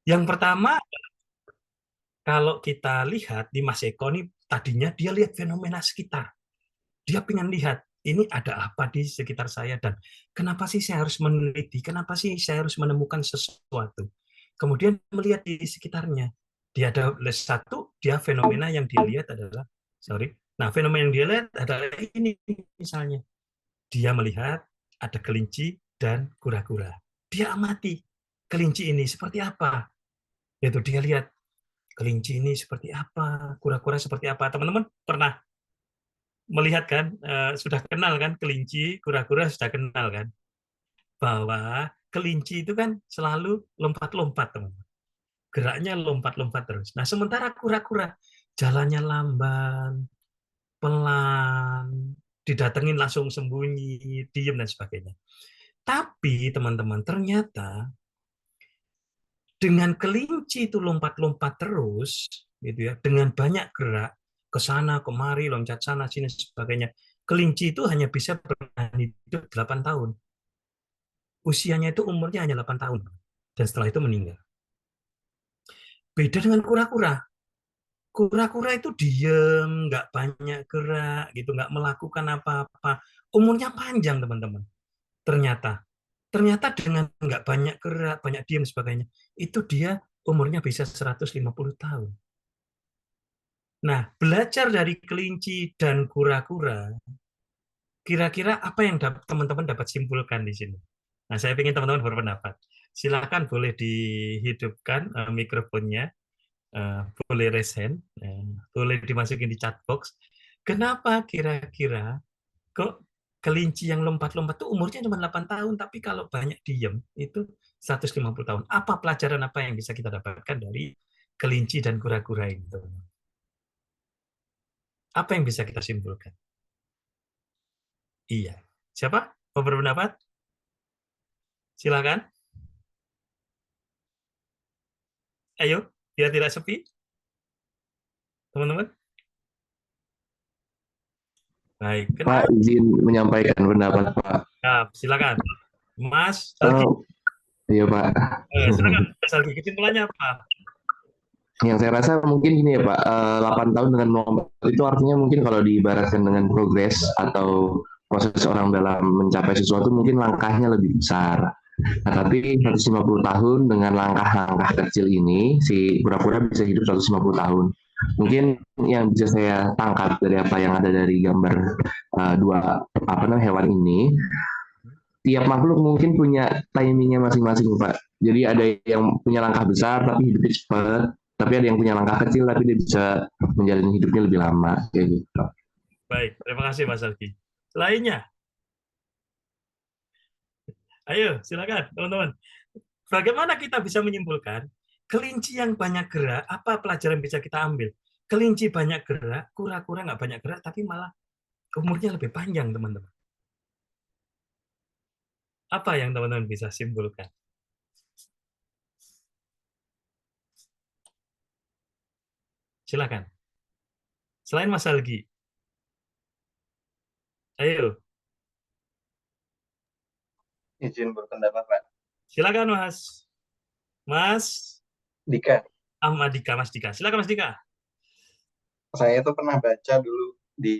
Yang pertama, kalau kita lihat di Mas Eko nih, tadinya dia lihat fenomena sekitar. Dia pengen lihat, ini ada apa di sekitar saya, dan kenapa sih saya harus meneliti, kenapa sih saya harus menemukan sesuatu. Kemudian melihat di sekitarnya. Dia ada satu, dia fenomena yang dilihat adalah, sorry, nah fenomena yang dia lihat adalah ini misalnya. Dia melihat ada kelinci dan kura-kura. Dia amati kelinci ini seperti apa. Yaitu dia lihat kelinci ini seperti apa, kura-kura seperti apa. Teman-teman pernah melihat kan, sudah kenal kan kelinci, kura-kura sudah kenal kan, bahwa kelinci itu kan selalu lompat-lompat, teman. Geraknya lompat-lompat terus. Nah, sementara kura-kura jalannya lamban, pelan, didatengin langsung sembunyi, diem dan sebagainya. Tapi teman-teman, ternyata dengan kelinci itu lompat-lompat terus, gitu ya, dengan banyak gerak ke sana kemari, loncat sana sini sebagainya. Kelinci itu hanya bisa bertahan hidup 8 tahun. Usianya itu umurnya hanya 8 tahun dan setelah itu meninggal. Beda dengan kura-kura. Kura-kura itu diem, nggak banyak gerak, gitu, nggak melakukan apa-apa. Umurnya panjang, teman-teman. Ternyata, ternyata dengan nggak banyak gerak, banyak diem sebagainya, itu dia umurnya bisa 150 tahun. Nah, belajar dari kelinci dan kura-kura, kira-kira apa yang teman-teman dapat simpulkan di sini? Nah, saya ingin teman-teman berpendapat. Silakan boleh dihidupkan mikrofonnya, boleh resen, boleh dimasukin di chat box. Kenapa kira-kira kok kelinci yang lompat-lompat itu umurnya cuma 8 tahun, tapi kalau banyak diem itu 150 tahun. Apa pelajaran apa yang bisa kita dapatkan dari kelinci dan kura-kura ini, teman-teman? Apa yang bisa kita simpulkan? Iya. Siapa? Mau berpendapat? Silakan. Ayo, biar tidak sepi, teman-teman. Baik, Pak, kenapa? izin menyampaikan pendapat Pak. Ya, silakan. Mas Salgi. Oh, iya Pak. Silakan, Mas Salgi. Kesimpulannya apa? Yang saya rasa mungkin gini ya Pak, 8 tahun dengan melompat itu artinya mungkin kalau diibaratkan dengan progres atau proses orang dalam mencapai sesuatu mungkin langkahnya lebih besar. Nah, tapi 150 tahun dengan langkah-langkah kecil ini, si kura-kura bisa hidup 150 tahun. Mungkin yang bisa saya tangkap dari apa yang ada dari gambar dua apa namanya hewan ini, tiap makhluk mungkin punya timingnya masing-masing Pak. Jadi ada yang punya langkah besar tapi hidupnya cepat, tapi ada yang punya langkah kecil tapi dia bisa menjalani hidupnya lebih lama kayak gitu. Baik, terima kasih Mas Salgi. Lainnya, ayo silakan teman-teman. Bagaimana kita bisa menyimpulkan kelinci yang banyak gerak, apa pelajaran bisa kita ambil? Kelinci banyak gerak, kura-kura nggak banyak gerak, tapi malah umurnya lebih panjang, teman-teman. Apa yang teman-teman bisa simpulkan? Silakan. Selain Mas Salgi, ayo, Izin berpendapat, Pak. silakan Mas. Mas Dika, Ahmad Dika, Mas Dika. Silakan Mas Dika. saya itu pernah baca dulu di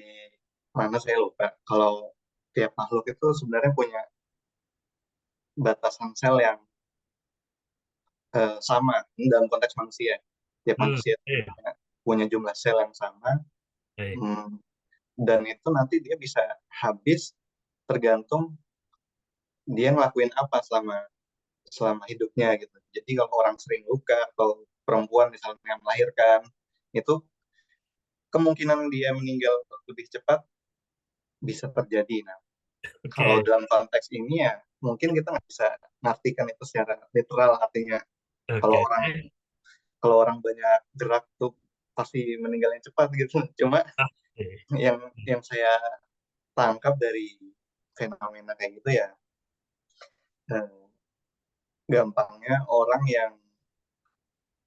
mana saya lupa. Kalau tiap makhluk itu sebenarnya punya batasan sel yang sama dalam konteks manusia. Tiap Hmm, manusia eh, punya jumlah sel yang sama, eh, hmm, dan itu nanti dia bisa habis tergantung dia ngelakuin apa selama selama hidupnya gitu. Jadi kalau orang sering luka atau perempuan misalnya melahirkan, itu kemungkinan dia meninggal lebih cepat bisa terjadi. Nah, kalau oke, dalam konteks ini ya mungkin kita nggak bisa mengartikan itu secara literal, artinya kalau oke. orang kalau orang banyak gerak tuh pasti meninggalnya cepat gitu. Cuma Ah, eh. yang saya tangkap dari fenomena kayak gitu ya, eh, gampangnya orang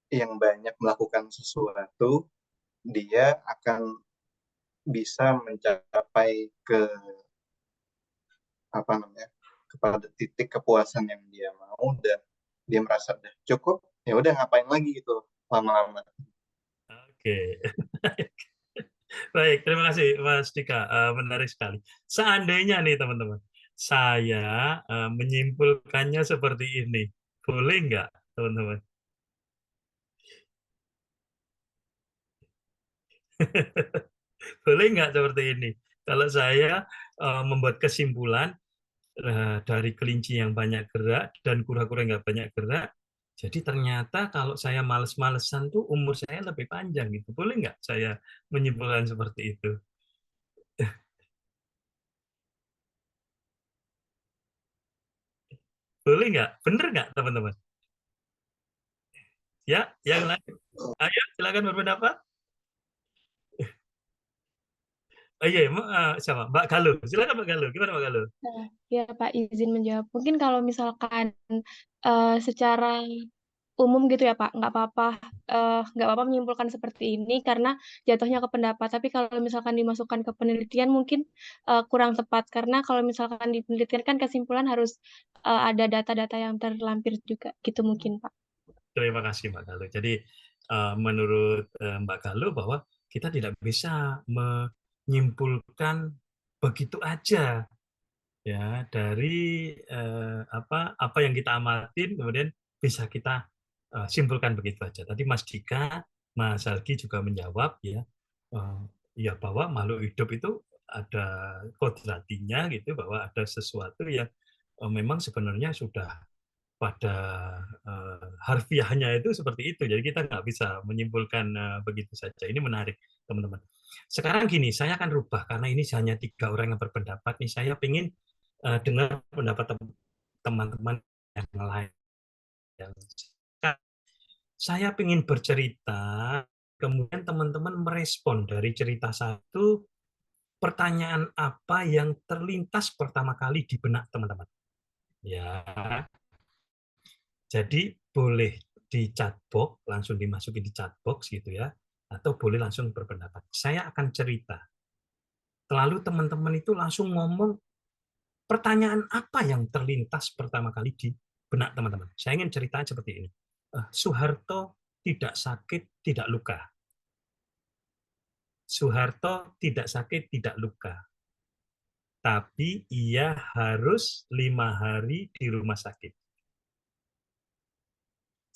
yang banyak melakukan sesuatu dia akan bisa mencapai ke apa namanya kepada titik kepuasan yang dia mau dan dia merasa udah cukup, ya udah ngapain lagi gitu lama-lama. Oke. Baik, terima kasih Mas Dika. Menarik sekali. Seandainya nih teman-teman, saya menyimpulkannya seperti ini, boleh nggak teman-teman? Boleh nggak seperti ini? Kalau saya membuat kesimpulan dari kelinci yang banyak gerak dan kura-kura yang nggak banyak gerak, jadi ternyata kalau saya males-malesan tuh umur saya lebih panjang gitu. Boleh nggak saya menyimpulkan seperti itu? Boleh nggak? Bener nggak teman-teman? Ya, yang lain. Ayo, silakan berpendapat. Oh iya, siapa? Mbak Galuh. Silakan Mbak Galuh. Gimana Mbak Galuh? Nah, ya Pak, izin menjawab. Mungkin kalau misalkan secara umum gitu ya Pak, nggak apa-apa menyimpulkan seperti ini karena jatuhnya ke pendapat. Tapi kalau misalkan dimasukkan ke penelitian mungkin kurang tepat karena kalau misalkan di penelitian kan kesimpulan harus ada data-data yang terlampir juga gitu mungkin Pak. Terima kasih Mbak Galuh. Jadi menurut Mbak Galuh bahwa kita tidak bisa menyimpulkan begitu aja ya dari apa yang kita amatin kemudian bisa kita simpulkan begitu aja. Tadi Mas Dika, Mas Algi juga menjawab ya, ya bahwa makhluk hidup itu ada kodratinya gitu, bahwa ada sesuatu yang memang sebenarnya sudah pada harfiahnya itu seperti itu. Jadi kita nggak bisa menyimpulkan begitu saja. Ini menarik, teman-teman. Sekarang gini, saya akan rubah karena ini hanya 3 orang yang berpendapat. Nih, saya ingin dengar pendapat teman-teman yang lain. Saya ingin bercerita, kemudian teman-teman merespon dari cerita satu, pertanyaan apa yang terlintas pertama kali di benak teman-teman. Ya, jadi boleh di chat box, langsung dimasukin di chat box gitu ya, atau boleh langsung berpendapat. Saya akan cerita. Lalu teman-teman itu langsung ngomong pertanyaan apa yang terlintas pertama kali di benak teman-teman. Saya ingin cerita seperti ini. Soeharto tidak sakit, tidak luka. Soeharto tidak sakit, tidak luka. Tapi ia harus 5 hari di rumah sakit.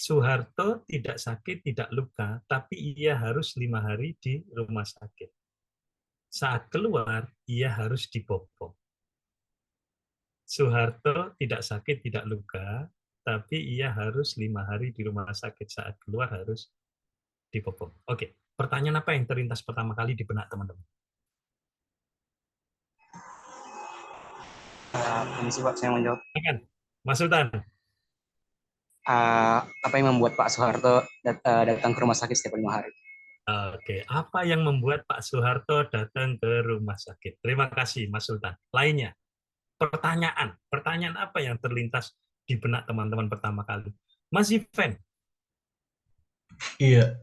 Soeharto tidak sakit, tidak luka, tapi ia harus 5 hari di rumah sakit. Saat keluar, ia harus dibopong. Soeharto tidak sakit, tidak luka, tapi ia harus 5 hari di rumah sakit. Saat keluar harus dibopong. Oke, pertanyaan apa yang terlintas pertama kali di benak teman-teman? Permisi Pak, saya mau jawab. Mas Sultan. Apa yang membuat Pak Soeharto datang ke rumah sakit setiap 5 hari? Oke, apa yang membuat Pak Soeharto datang ke rumah sakit? Terima kasih, Mas Sultan. Lainnya, pertanyaan apa yang terlintas di benak teman-teman pertama kali? Mas Ivan. Iya,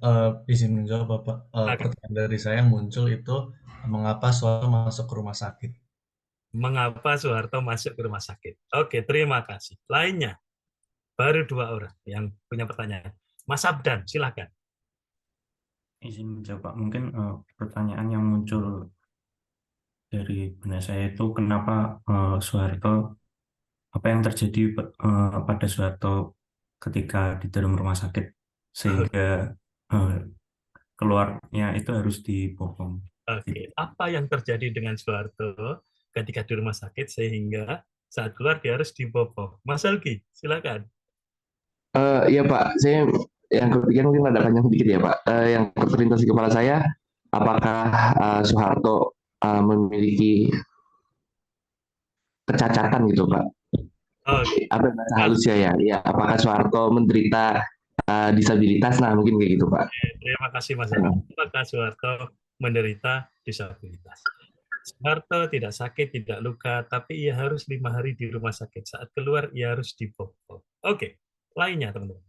izin menjawab Bapak. Pertanyaan dari saya yang muncul itu, mengapa Soeharto masuk ke rumah sakit? Mengapa Soeharto masuk ke rumah sakit? Oke, terima kasih. Lainnya, baru 2 orang yang punya pertanyaan. Mas Abdan, silakan. Izin menjawab Pak, mungkin pertanyaan yang muncul dari benak saya itu kenapa Soeharto, apa yang terjadi pada Soeharto ketika di dalam rumah sakit sehingga keluarnya itu harus dibopong. Oke, apa yang terjadi dengan Soeharto ketika di rumah sakit sehingga saat keluar dia harus dibopong? Mas Algi, silakan. Ya Pak, saya yang kepikiran mungkin ada panjang sedikit ya Pak. Yang terlintas di kepala saya, apakah Soeharto memiliki kecacatan gitu Pak? Apa bahasa halusnya ya? Ya, apakah Soeharto menderita disabilitas? Nah, mungkin kayak gitu Pak. Terima kasih Mas Algi. Apakah Soeharto menderita disabilitas? Soeharto tidak sakit, tidak luka, tapi ia harus 5 hari di rumah sakit. Saat keluar, ia harus dibopong. Oke, lainnya teman-teman.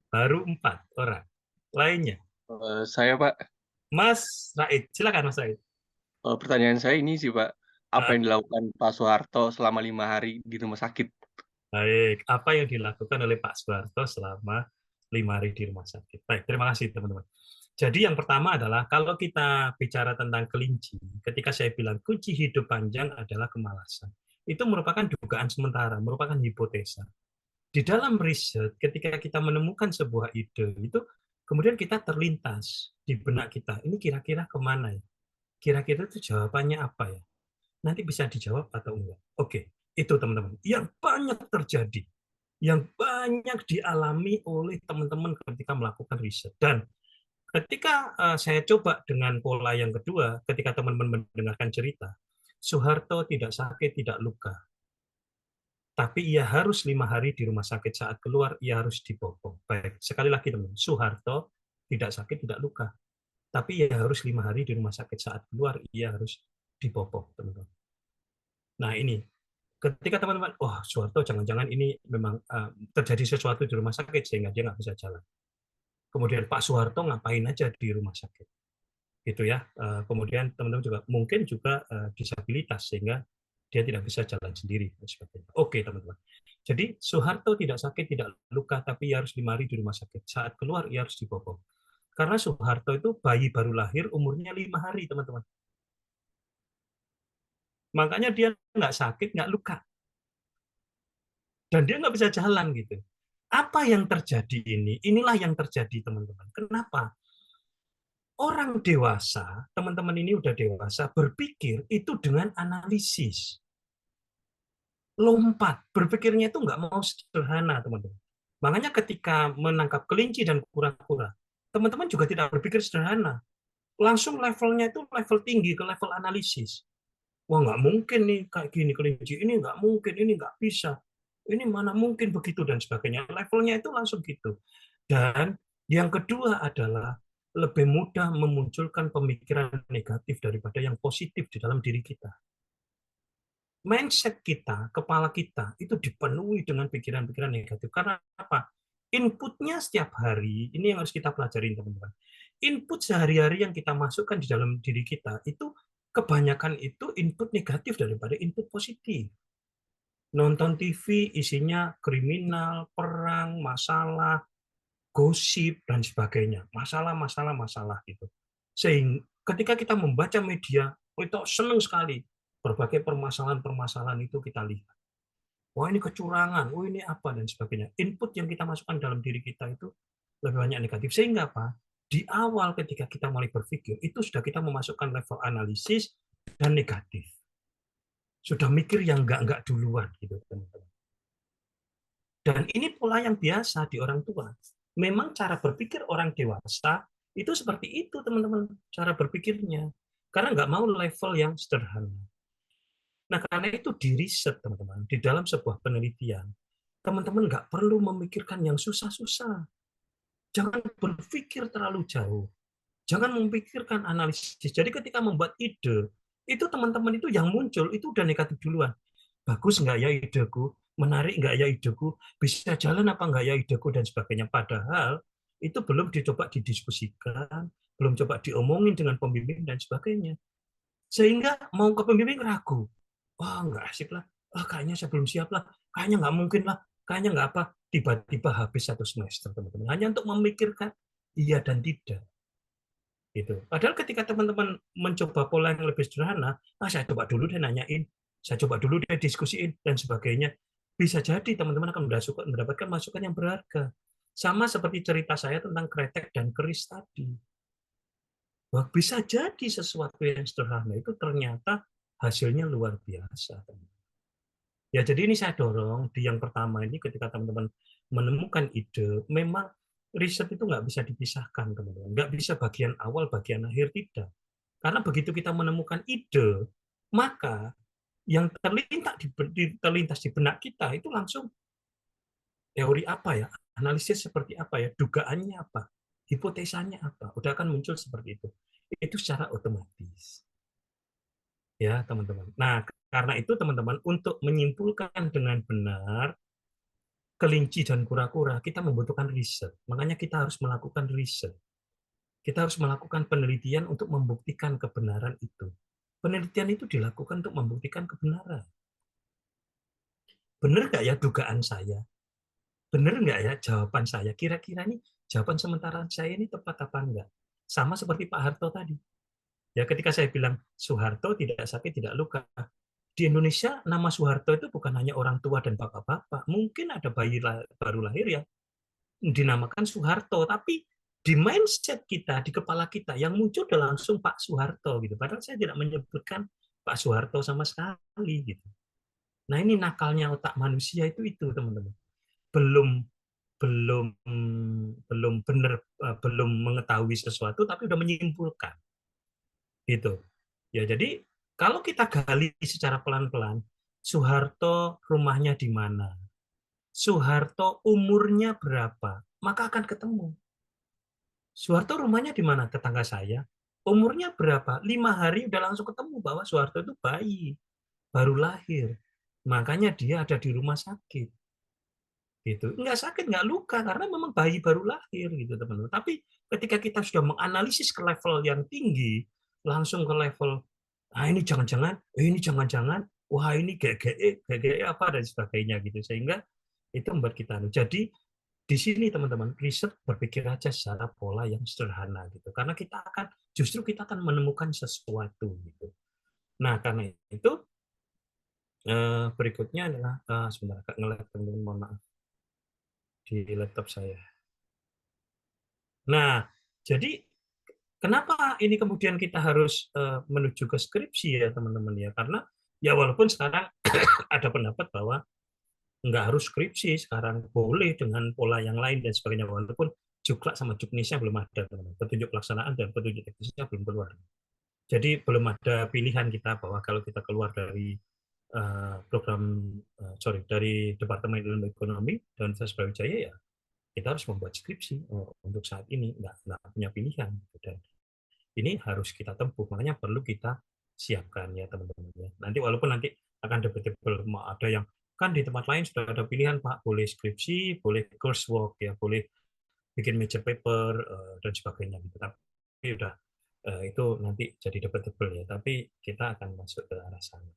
Baru 4 orang. Lainnya. Saya Pak. Mas Raid, silakan Mas Raid. Pertanyaan saya ini sih Pak, apa yang dilakukan Pak Soeharto selama 5 hari di rumah sakit? Baik, apa yang dilakukan oleh Pak Soeharto selama 5 hari di rumah sakit? Baik, terima kasih teman-teman. Jadi yang pertama adalah kalau kita bicara tentang kelinci, ketika saya bilang kunci hidup panjang adalah kemalasan. Itu merupakan dugaan sementara, merupakan hipotesa. Di dalam riset, ketika kita menemukan sebuah ide, itu kemudian kita terlintas di benak kita, ini kira-kira kemana ya? Kira-kira itu jawabannya apa ya? Nanti bisa dijawab atau enggak. Oke, itu teman-teman. Yang banyak terjadi, yang banyak dialami oleh teman-teman ketika melakukan riset. Dan ketika saya coba dengan pola yang kedua, ketika teman-teman mendengarkan cerita, Soeharto tidak sakit, tidak luka. Tapi ia harus 5 hari di rumah sakit, saat keluar ia harus dibopong. Baik, sekali lagi teman-teman, Soeharto tidak sakit, tidak luka. Tapi ia harus 5 hari di rumah sakit, saat keluar ia harus dibopong, teman-teman. Nah ini, ketika teman-teman, oh Soeharto jangan-jangan ini memang terjadi sesuatu di rumah sakit sehingga dia nggak bisa jalan. Kemudian Pak Soeharto ngapain aja di rumah sakit, gitu ya. Kemudian teman-teman juga mungkin juga disabilitas sehingga dia tidak bisa jalan sendiri dan sebagainya. Oke teman-teman. Jadi Soeharto tidak sakit, tidak luka, tapi ia harus 5 hari di rumah sakit. Saat keluar ia harus dibopong. Karena Soeharto itu bayi baru lahir, umurnya 5 hari teman-teman. Makanya dia nggak sakit, nggak luka. Dan dia nggak bisa jalan gitu. Apa yang terjadi ini? Inilah yang terjadi teman-teman. Kenapa? Orang dewasa, teman-teman ini udah dewasa, berpikir itu dengan analisis. Lompat, berpikirnya itu nggak mau sederhana, teman-teman. Makanya ketika menangkap kelinci dan kura-kura, teman-teman juga tidak berpikir sederhana. Langsung levelnya itu level tinggi, ke level analisis. Wah, nggak mungkin nih kayak gini kelinci, ini nggak mungkin, ini nggak bisa. Ini mana mungkin begitu, dan sebagainya. Levelnya itu langsung gitu. Dan yang kedua adalah lebih mudah memunculkan pemikiran negatif daripada yang positif di dalam diri kita. Mindset kita, kepala kita, itu dipenuhi dengan pikiran-pikiran negatif. Karena apa? Inputnya setiap hari, ini yang harus kita pelajarin, teman-teman. Input sehari-hari yang kita masukkan di dalam diri kita, itu kebanyakan itu input negatif daripada input positif. Nonton TV isinya kriminal, perang, masalah, gosip, dan sebagainya. Masalah gitu. Sehingga ketika kita membaca media, itu senang sekali. Berbagai permasalahan-permasalahan itu kita lihat. Wah ini kecurangan, wah ini apa, dan sebagainya. Input yang kita masukkan dalam diri kita itu lebih banyak negatif. Sehingga apa? Di awal ketika kita mulai berpikir, itu sudah kita memasukkan level analisis dan negatif. Sudah mikir yang enggak duluan gitu, teman-teman. Dan ini pola yang biasa di orang tua. Memang cara berpikir orang dewasa itu seperti itu, teman-teman, cara berpikirnya. Karena nggak mau level yang sederhana. Nah, karena itu di riset, teman-teman, di dalam sebuah penelitian, teman-teman nggak perlu memikirkan yang susah-susah. Jangan berpikir terlalu jauh. Jangan memikirkan analisis. Jadi ketika membuat ide, itu teman-teman itu yang muncul, itu udah negatif duluan. Bagus nggak ya ideku? Menarik nggak ya ideku? Bisa jalan apa nggak ya ideku? Dan sebagainya. Padahal itu belum dicoba didiskusikan, belum coba diomongin dengan pembimbing dan sebagainya. Sehingga mau ke pembimbing ragu. Wah, nggak asik lah. Kayaknya saya belum siap lah. Kayaknya nggak mungkin lah. Kayaknya nggak apa. Tiba-tiba habis 1 semester, teman-teman. Hanya untuk memikirkan iya dan tidak. Gitu. Padahal ketika teman-teman mencoba pola yang lebih sederhana, saya coba dulu deh nanyain, saya coba dulu deh diskusiin, dan sebagainya. Bisa jadi teman-teman akan mendapatkan masukan yang berharga. Sama seperti cerita saya tentang kretek dan keris tadi. Wah, bisa jadi sesuatu yang sederhana itu ternyata hasilnya luar biasa. Ya, jadi ini saya dorong di yang pertama ini ketika teman-teman menemukan ide, memang riset itu nggak bisa dipisahkan, teman-teman. Nggak bisa bagian awal, bagian akhir, tidak. Karena begitu kita menemukan ide, maka yang terlintas di benak kita itu langsung teori apa ya, analisis seperti apa ya, dugaannya apa, hipotesanya apa, udah akan muncul seperti itu. Itu secara otomatis. Ya, teman-teman. Nah, karena itu teman-teman, untuk menyimpulkan dengan benar kelinci dan kura-kura, kita membutuhkan riset. Makanya kita harus melakukan riset. Kita harus melakukan penelitian untuk membuktikan kebenaran itu. Penelitian itu dilakukan untuk membuktikan kebenaran. Bener nggak ya dugaan saya? Bener nggak ya jawaban saya? Kira-kira nih jawaban sementara saya ini tepat apa enggak? Sama seperti Pak Harto tadi. Ya ketika saya bilang Soeharto tidak sakit, tidak luka. Di Indonesia nama Soeharto itu bukan hanya orang tua dan bapak-bapak. Mungkin ada bayi baru lahir yang dinamakan Soeharto, tapi di mindset kita, di kepala kita yang muncul adalah langsung Pak Soeharto gitu. Padahal saya tidak menyebutkan Pak Soeharto sama sekali gitu. Nah, ini nakalnya otak manusia itu teman-teman. Belum belum belum benar belum mengetahui sesuatu tapi udah menyimpulkan. Gitu. Ya, jadi kalau kita gali secara pelan-pelan, Soeharto rumahnya di mana? Soeharto umurnya berapa? Maka akan ketemu. Soeharto rumahnya di mana? Tetangga saya. Umurnya berapa? 5 hari udah langsung ketemu bahwa Soeharto itu bayi, baru lahir. Makanya dia ada di rumah sakit. Gitu. Nggak sakit, nggak luka, karena memang bayi baru lahir, gitu teman-teman. Tapi ketika kita sudah menganalisis ke level yang tinggi, langsung ke level, ini jangan-jangan, wah ini GGE apa dan sebagainya gitu, sehingga itu membuat kita. Jadi di sini teman-teman, riset berpikir aja secara pola yang sederhana gitu, karena justru kita akan menemukan sesuatu gitu. Nah karena itu berikutnya adalah sebentar agak nge-lag teman-teman, mohon maaf di laptop saya. Nah jadi kenapa ini kemudian kita harus menuju ke skripsi ya teman-teman ya, karena ya walaupun sekarang ada pendapat bahwa nggak harus skripsi, sekarang boleh dengan pola yang lain dan sebagainya, walaupun juklak sama juknisnya belum ada, teman-teman. Petunjuk pelaksanaan dan petunjuk teknisnya belum keluar. Jadi belum ada pilihan kita bahwa kalau kita keluar dari dari Departemen Ilmu Ekonomi dan Universitas Brawijaya ya kita harus membuat skripsi. Untuk saat ini nggak punya pilihan. Dan ini harus kita tempuh, makanya perlu kita siapkan ya teman-teman ya. Nanti walaupun nanti akan debatable, ada yang kan di tempat lain sudah ada pilihan Pak, boleh skripsi, boleh coursework ya, boleh bikin major paper dan sebagainya gitu. Tapi udah itu nanti jadi debatable ya, tapi kita akan masuk ke arah sana.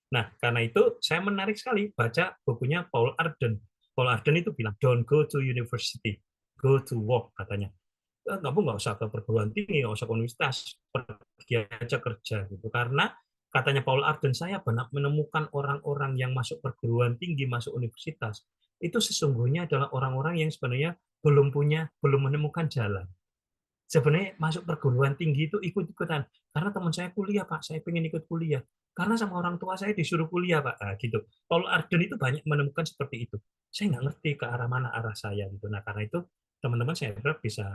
Nah, karena itu saya menarik sekali baca bukunya Paul Arden. Paul Arden itu bilang, don't go to university, go to work, katanya. Kamu nggak usah ke perguruan tinggi, nggak usah ke universitas, pergi aja kerja gitu. Karena katanya Paul Arden, saya banyak menemukan orang-orang yang masuk perguruan tinggi, masuk universitas, itu sesungguhnya adalah orang-orang yang sebenarnya belum menemukan jalan. Sebenarnya masuk perguruan tinggi itu ikut-ikutan. Karena teman saya kuliah, Pak, saya pengen ikut kuliah. Karena sama orang tua saya disuruh kuliah, Pak. Nah, gitu. Paul Arden itu banyak menemukan seperti itu. Saya nggak ngerti ke arah mana arah saya gitu. Nah, karena itu teman-teman saya harap bisa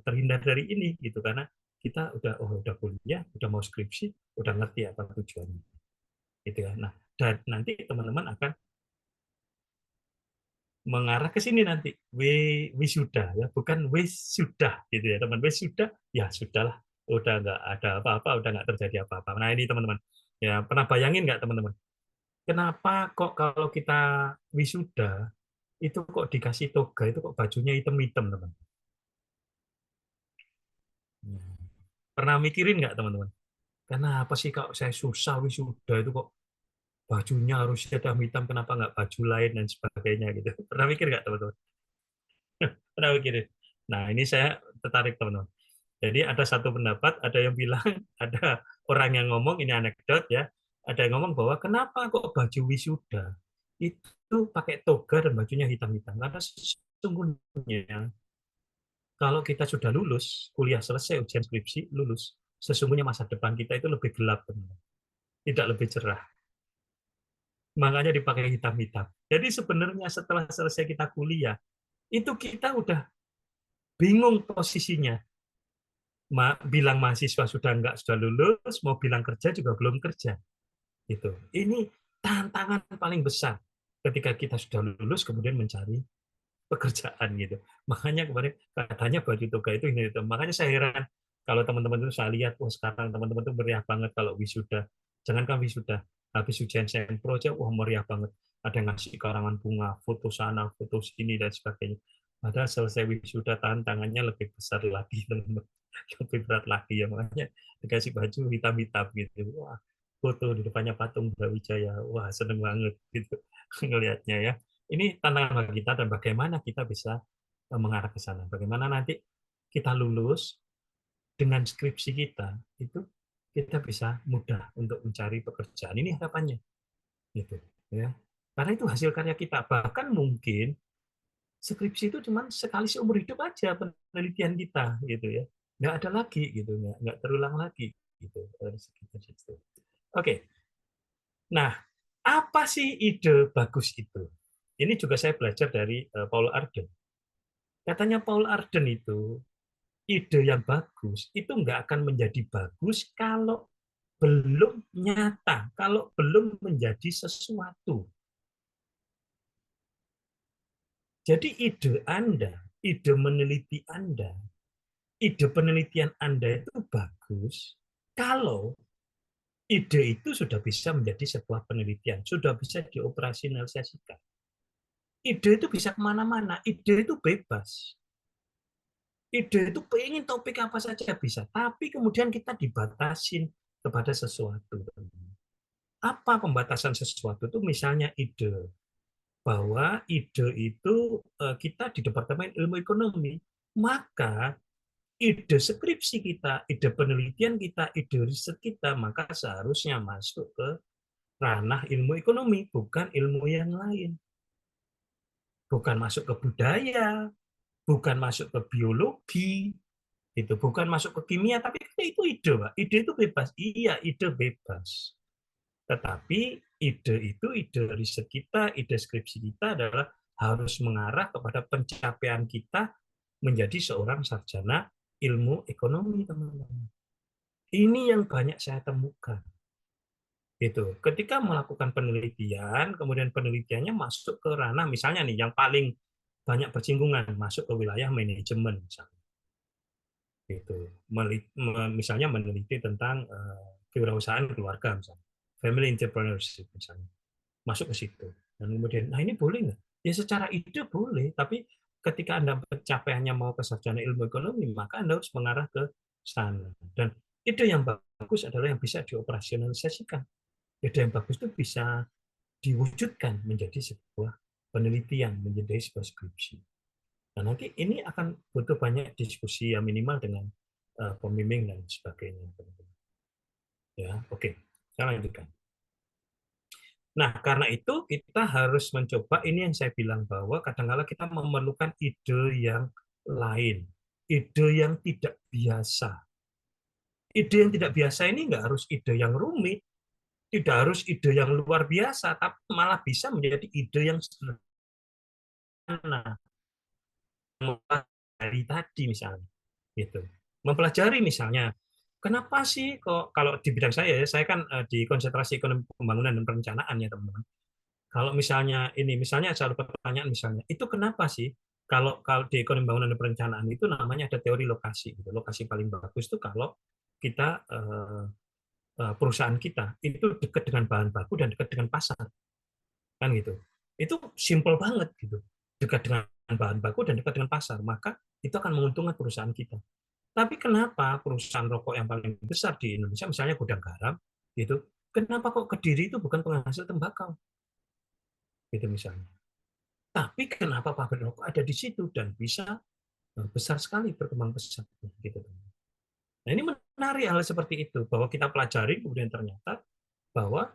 terhindar dari ini gitu, karena kita udah kuliah, udah mau skripsi, udah ngerti apa tujuannya. Gitu ya. Nah, dan nanti teman-teman akan mengarah ke sini nanti, wisuda ya, bukan wisuda gitu ya teman. Wisuda ya sudahlah, udah nggak ada apa-apa, udah nggak terjadi apa-apa. Nah ini teman-teman ya, pernah bayangin nggak teman-teman, kenapa kok kalau kita wisuda itu kok dikasih toga itu kok bajunya hitam-hitam teman? Pernah mikirin nggak teman-teman, kenapa sih kalau saya susah wisuda itu kok bajunya harus hitam-hitam, kenapa nggak baju lain dan sebagainya gitu? Pernah mikir nggak teman-teman? Pernah mikirin? Nah ini saya tertarik teman-teman. Jadi ada satu pendapat, ada yang bilang, ada orang yang ngomong, ini anekdot ya, ada yang ngomong bahwa kenapa kok baju wisuda itu pakai toga dan bajunya hitam-hitam. Karena sesungguhnya kalau kita sudah lulus, kuliah selesai, ujian skripsi, lulus, sesungguhnya masa depan kita itu lebih gelap, teman-teman. Tidak lebih cerah. Makanya dipakai hitam-hitam. Jadi sebenarnya setelah selesai kita kuliah, itu kita udah bingung posisinya. Bilang mahasiswa sudah lulus, mau bilang kerja juga belum kerja. Gitu. Ini tantangan paling besar ketika kita sudah lulus kemudian mencari pekerjaan gitu. Makanya kemarin katanya baju toga itu ini itu. Makanya saya heran kalau teman-teman itu saya lihat, sekarang teman-teman itu meriah banget kalau wisuda. Jangankan wisuda, habis ujian sempro aja, meriah banget. Ada yang ngasih karangan bunga, foto sana, foto sini dan sebagainya. Padahal selesai wisuda tantangannya lebih besar lagi, teman-teman. Lebih berat lagi ya, makanya dikasih baju hitam-hitam gitu. Wah, foto di depannya patung Brawijaya. Wah, seneng banget gitu ngelihatnya ya. Ini tantangan bagi kita dan bagaimana kita bisa mengarah ke sana. Bagaimana nanti kita lulus dengan skripsi kita itu kita bisa mudah untuk mencari pekerjaan. Ini harapannya, gitu ya. Karena itu hasil karya kita. Bahkan mungkin skripsi itu cuma sekali seumur hidup aja penelitian kita, gitu ya. Nggak ada lagi, gitu, nggak terulang lagi, gitu. Oke. Nah, apa sih ide bagus itu? Ini juga saya belajar dari Paul Arden. Katanya Paul Arden itu, ide yang bagus itu nggak akan menjadi bagus kalau belum nyata, kalau belum menjadi sesuatu. Jadi ide Anda, ide meneliti Anda, ide penelitian Anda itu bagus kalau ide itu sudah bisa menjadi sebuah penelitian, sudah bisa dioperasionalisasikan. Ide itu bisa kemana-mana, ide itu bebas. Ide itu pengen topik apa saja bisa, tapi kemudian kita dibatasin kepada sesuatu. Apa pembatasan sesuatu itu? Misalnya ide, bahwa ide itu kita di Departemen Ilmu Ekonomi, maka ide skripsi kita, ide penelitian kita, ide riset kita, maka seharusnya masuk ke ranah ilmu ekonomi, bukan ilmu yang lain. Bukan masuk ke budaya, bukan masuk ke biologi, itu bukan masuk ke kimia, tapi itu ide, Pak. Ide itu bebas. Iya, ide bebas. Tetapi ide riset kita, ide skripsi kita adalah harus mengarah kepada pencapaian kita menjadi seorang sarjana ilmu ekonomi, teman-teman. Ini yang banyak saya temukan. Gitu. Ketika melakukan penelitian, kemudian penelitiannya masuk ke ranah, misalnya nih, yang paling banyak bersinggungan, masuk ke wilayah manajemen, misalnya. Gitu. Misalnya meneliti tentang kewirausahaan keluarga, misalnya. Family entrepreneurship, misalnya. Masuk ke situ. Dan kemudian, nah ini boleh nggak? Ya secara ide boleh, tapi ketika Anda pencapaiannya mau ke sarjana ilmu ekonomi, maka Anda harus mengarah ke sana. Dan ide yang bagus adalah yang bisa dioperasionalisasikan. Ide yang bagus itu bisa diwujudkan menjadi sebuah penelitian, menjadi sebuah skripsi. Nah, nanti ini akan butuh banyak diskusi yang minimal dengan pembimbing dan sebagainya. Ya, oke. Saya lanjutkan. Nah, karena itu kita harus mencoba, ini yang saya bilang bahwa kadang-kala kita memerlukan ide yang lain, ide yang tidak biasa. Ide yang tidak biasa ini nggak harus ide yang rumit, tidak harus ide yang luar biasa, tapi malah bisa menjadi ide yang sederhana. Mempelajari tadi misalnya, gitu. Mempelajari misalnya, kenapa sih kok kalau di bidang saya kan di konsentrasi ekonomi pembangunan dan perencanaan ya teman-teman. Kalau misalnya ini, misalnya ada pertanyaan misalnya, itu kenapa sih kalau di ekonomi pembangunan dan perencanaan itu namanya ada teori lokasi. Gitu. Lokasi paling bagus itu kalau kita perusahaan kita itu dekat dengan bahan baku dan dekat dengan pasar, kan gitu. Itu simple banget gitu, dekat dengan bahan baku dan dekat dengan pasar, maka itu akan menguntungkan perusahaan kita. Tapi kenapa perusahaan rokok yang paling besar di Indonesia, misalnya Gudang Garam, gitu, kenapa kok Kediri itu bukan penghasil tembakau? Gitu misalnya. Tapi kenapa pabrik rokok ada di situ dan bisa besar sekali, berkembang pesat gitu. Nah, ini menarik hal seperti itu, bahwa kita pelajari kemudian ternyata bahwa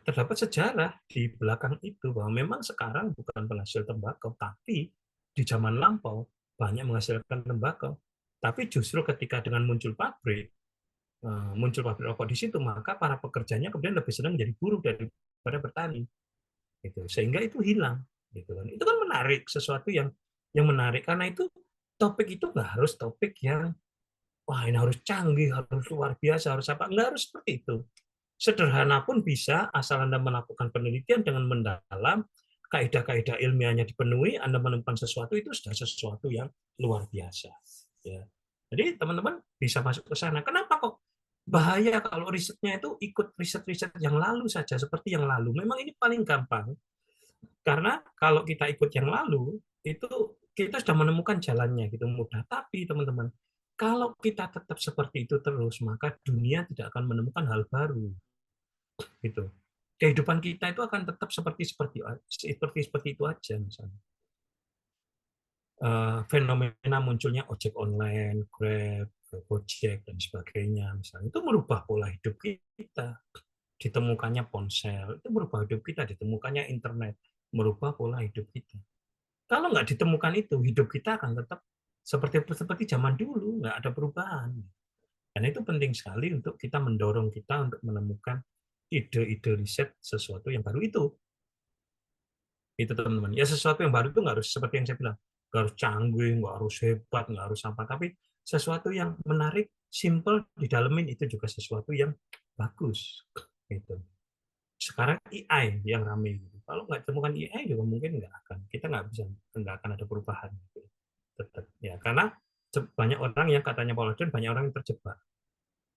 terdapat sejarah di belakang itu, bahwa memang sekarang bukan penghasil tembakau, tapi di zaman lampau banyak menghasilkan tembakau. Tapi justru ketika dengan muncul pabrik rokok di situ, maka para pekerjanya kemudian lebih senang menjadi buruh daripada bertani. Gitu. Sehingga itu hilang. Gitu kan. Itu kan menarik, sesuatu yang menarik. Karena itu topik itu nggak harus topik yang wah ini harus canggih, harus luar biasa, harus apa. Nggak harus seperti itu. Sederhana pun bisa, asal Anda melakukan penelitian dengan mendalam, kaidah-kaidah ilmiahnya dipenuhi, Anda menemukan sesuatu, itu sudah sesuatu yang luar biasa. Ya. Jadi teman-teman bisa masuk ke sana. Kenapa kok bahaya kalau risetnya itu ikut riset-riset yang lalu saja, seperti yang lalu. Memang ini paling gampang, karena kalau kita ikut yang lalu, itu kita sudah menemukan jalannya, gitu mudah. Tapi teman-teman, kalau kita tetap seperti itu terus, maka dunia tidak akan menemukan hal baru. Gitu. Kehidupan kita itu akan tetap seperti itu aja misalnya. Fenomena munculnya ojek online, Grab, Gojek dan sebagainya misalnya itu merubah pola hidup kita. Ditemukannya ponsel itu merubah hidup kita, ditemukannya internet merubah pola hidup kita. Kalau nggak ditemukan itu, hidup kita akan tetap seperti zaman dulu, nggak ada perubahan. Dan itu penting sekali untuk kita mendorong kita untuk menemukan ide-ide riset sesuatu yang baru itu. Itu teman-teman. Ya sesuatu yang baru itu nggak harus seperti yang saya bilang, nggak harus canggih, nggak harus hebat, nggak harus apa, tapi sesuatu yang menarik, simple, didalemin itu juga sesuatu yang bagus. Gitu. Sekarang AI yang ramai. Kalau nggak temukan AI juga mungkin kita nggak akan ada perubahan. Gitu. Tetap ya karena banyak orang yang katanya Paul Alden, banyak orang yang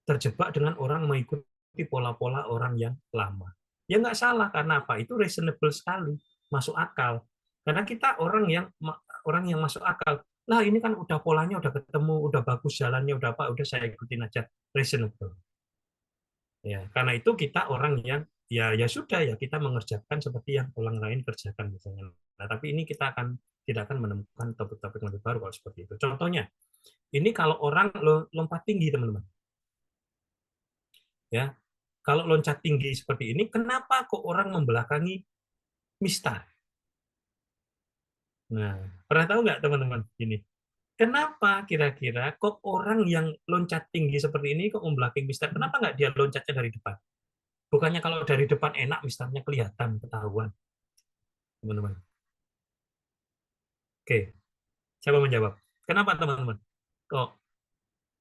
terjebak dengan orang mengikuti pola-pola orang yang lama. Ya nggak salah karena apa? Itu reasonable sekali, masuk akal. Karena kita orang yang masuk akal. Lah ini kan udah polanya udah ketemu, udah bagus jalannya, udah saya ikutin aja, reasonable. Ya, karena itu kita orang yang ya sudah ya kita mengerjakan seperti yang orang lain kerjakan misalnya. Nah, tapi ini kita tidak akan menemukan topik-topik yang lebih baru kalau seperti itu. Contohnya, ini kalau orang lompat tinggi teman-teman. Ya, kalau loncat tinggi seperti ini, kenapa kok orang membelakangi mistar? Nah, pernah tahu nggak teman-teman ini? Kenapa kira-kira kok orang yang loncat tinggi seperti ini kok membelakangi mistar? Kenapa nggak dia loncatnya dari depan? Bukannya kalau dari depan enak mistarnya kelihatan, ketahuan. Teman-teman. Oke, siapa menjawab? Kenapa teman-teman? Kok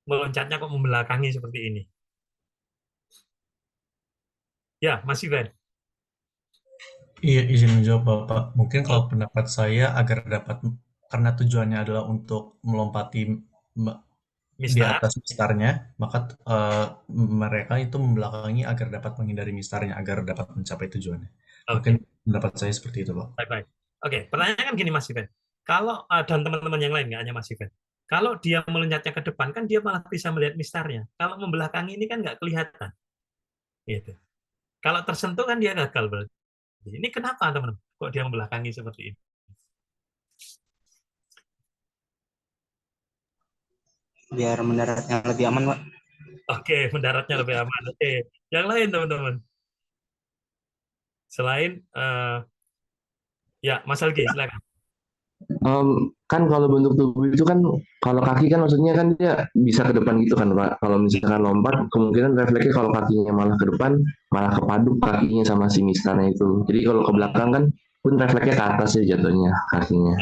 meloncatnya kok membelakangi seperti ini? Ya, Mas Ivan. Iya, izin menjawab Bapak. Mungkin kalau pendapat saya karena tujuannya adalah untuk melompati di atas mistarnya, maka mereka itu membelakangi agar dapat menghindari mistarnya, agar dapat mencapai tujuannya. Mungkin pendapat saya seperti itu, Pak. Baik. Oke, pertanyaannya kan gini Mas Ivan. Kalau dan teman-teman yang lain, nggak hanya Mas Ivan. Kalau dia meloncatnya ke depan, kan dia malah bisa melihat mistarnya. Kalau membelakangi ini kan nggak kelihatan. Gitu. Kalau tersentuh kan dia gagal berarti. Ini kenapa teman-teman? Kok dia membelakangi seperti ini? Biar mendaratnya lebih aman, Pak. Oke, mendaratnya lebih aman. Oke, yang lain teman-teman. Selain ya, Mas Algi, silakan. Kan kalau bentuk tubuh itu kan kalau kaki kan maksudnya kan dia bisa ke depan gitu kan Pak. Kalau misalkan lompat kemungkinan refleksnya kalau kakinya malah ke depan malah kepaduk kakinya sama si mistarnya itu. Jadi kalau ke belakang kan pun refleksnya ke atas ya jatuhnya kakinya.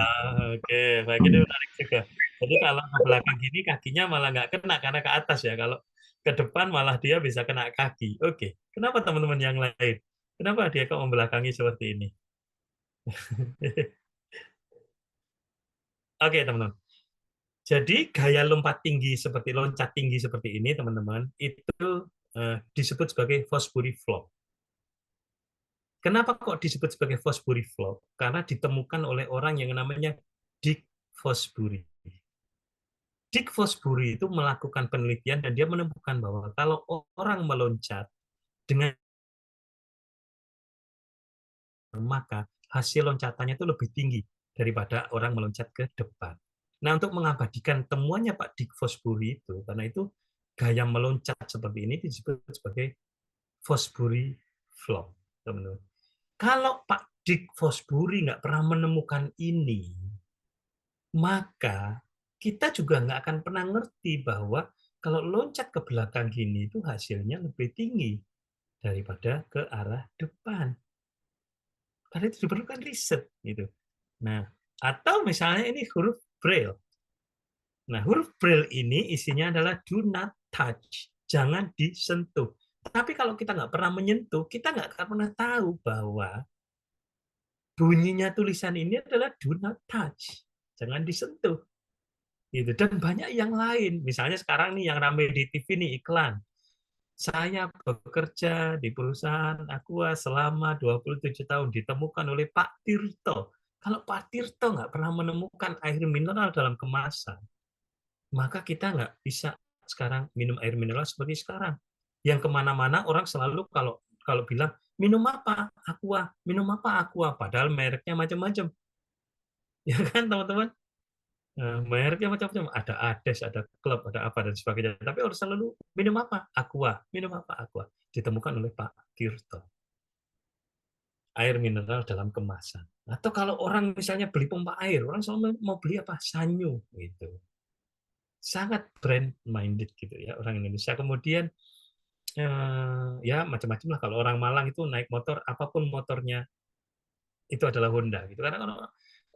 Oke, baik, ini menarik juga. Jadi kalau ke belakang gini kakinya malah nggak kena karena ke atas ya. Kalau ke depan malah dia bisa kena kaki. Oke, kenapa teman-teman yang lain? Kenapa dia kok membelakangi seperti ini? Oke, teman-teman. Jadi gaya loncat tinggi seperti ini, teman-teman, itu disebut sebagai Fosbury Flop. Kenapa kok disebut sebagai Fosbury Flop? Karena ditemukan oleh orang yang namanya Dick Fosbury. Dick Fosbury itu melakukan penelitian dan dia menemukan bahwa kalau orang meloncat dengan maka hasil loncatannya itu lebih tinggi daripada orang meloncat ke depan. Nah, untuk mengabadikan temuannya Pak Dick Fosbury itu, karena itu gaya meloncat seperti ini disebut sebagai Fosbury Flop, teman-teman. Kalau Pak Dick Fosbury nggak pernah menemukan ini, maka kita juga nggak akan pernah ngerti bahwa kalau loncat ke belakang gini itu hasilnya lebih tinggi daripada ke arah depan. Karena itu diperlukan riset gitu. Nah, atau misalnya ini huruf Braille. Nah, huruf Braille ini isinya adalah do not touch, jangan disentuh. Tapi kalau kita nggak pernah menyentuh, kita nggak akan pernah tahu bahwa bunyinya tulisan ini adalah do not touch, jangan disentuh. Gitu. Dan banyak yang lain. Misalnya sekarang nih yang ramai di TV nih iklan. Saya bekerja di perusahaan Aqua selama 27 tahun, ditemukan oleh Pak Tirto. Kalau Pak Tirto nggak pernah menemukan air mineral dalam kemasan, maka kita nggak bisa sekarang minum air mineral seperti sekarang. Yang kemana-mana orang selalu kalau kalau bilang minum apa? Aqua, minum apa? Aqua, padahal mereknya macam-macam. Ya kan, teman-teman? Mereknya macam-macam, ada Ades, ada Club, ada apa dan sebagainya. Tapi harus selalu minum apa? Aqua, minum apa? Aqua. Ditemukan oleh Pak Tirto. Air mineral dalam kemasan. Atau kalau orang misalnya beli pompa air, orang selalu mau beli apa? Sanyo gitu. Sangat brand minded gitu ya orang Indonesia. Kemudian ya macam-macam lah. Kalau orang Malang itu naik motor, apapun motornya itu adalah Honda gitu. Karena kalau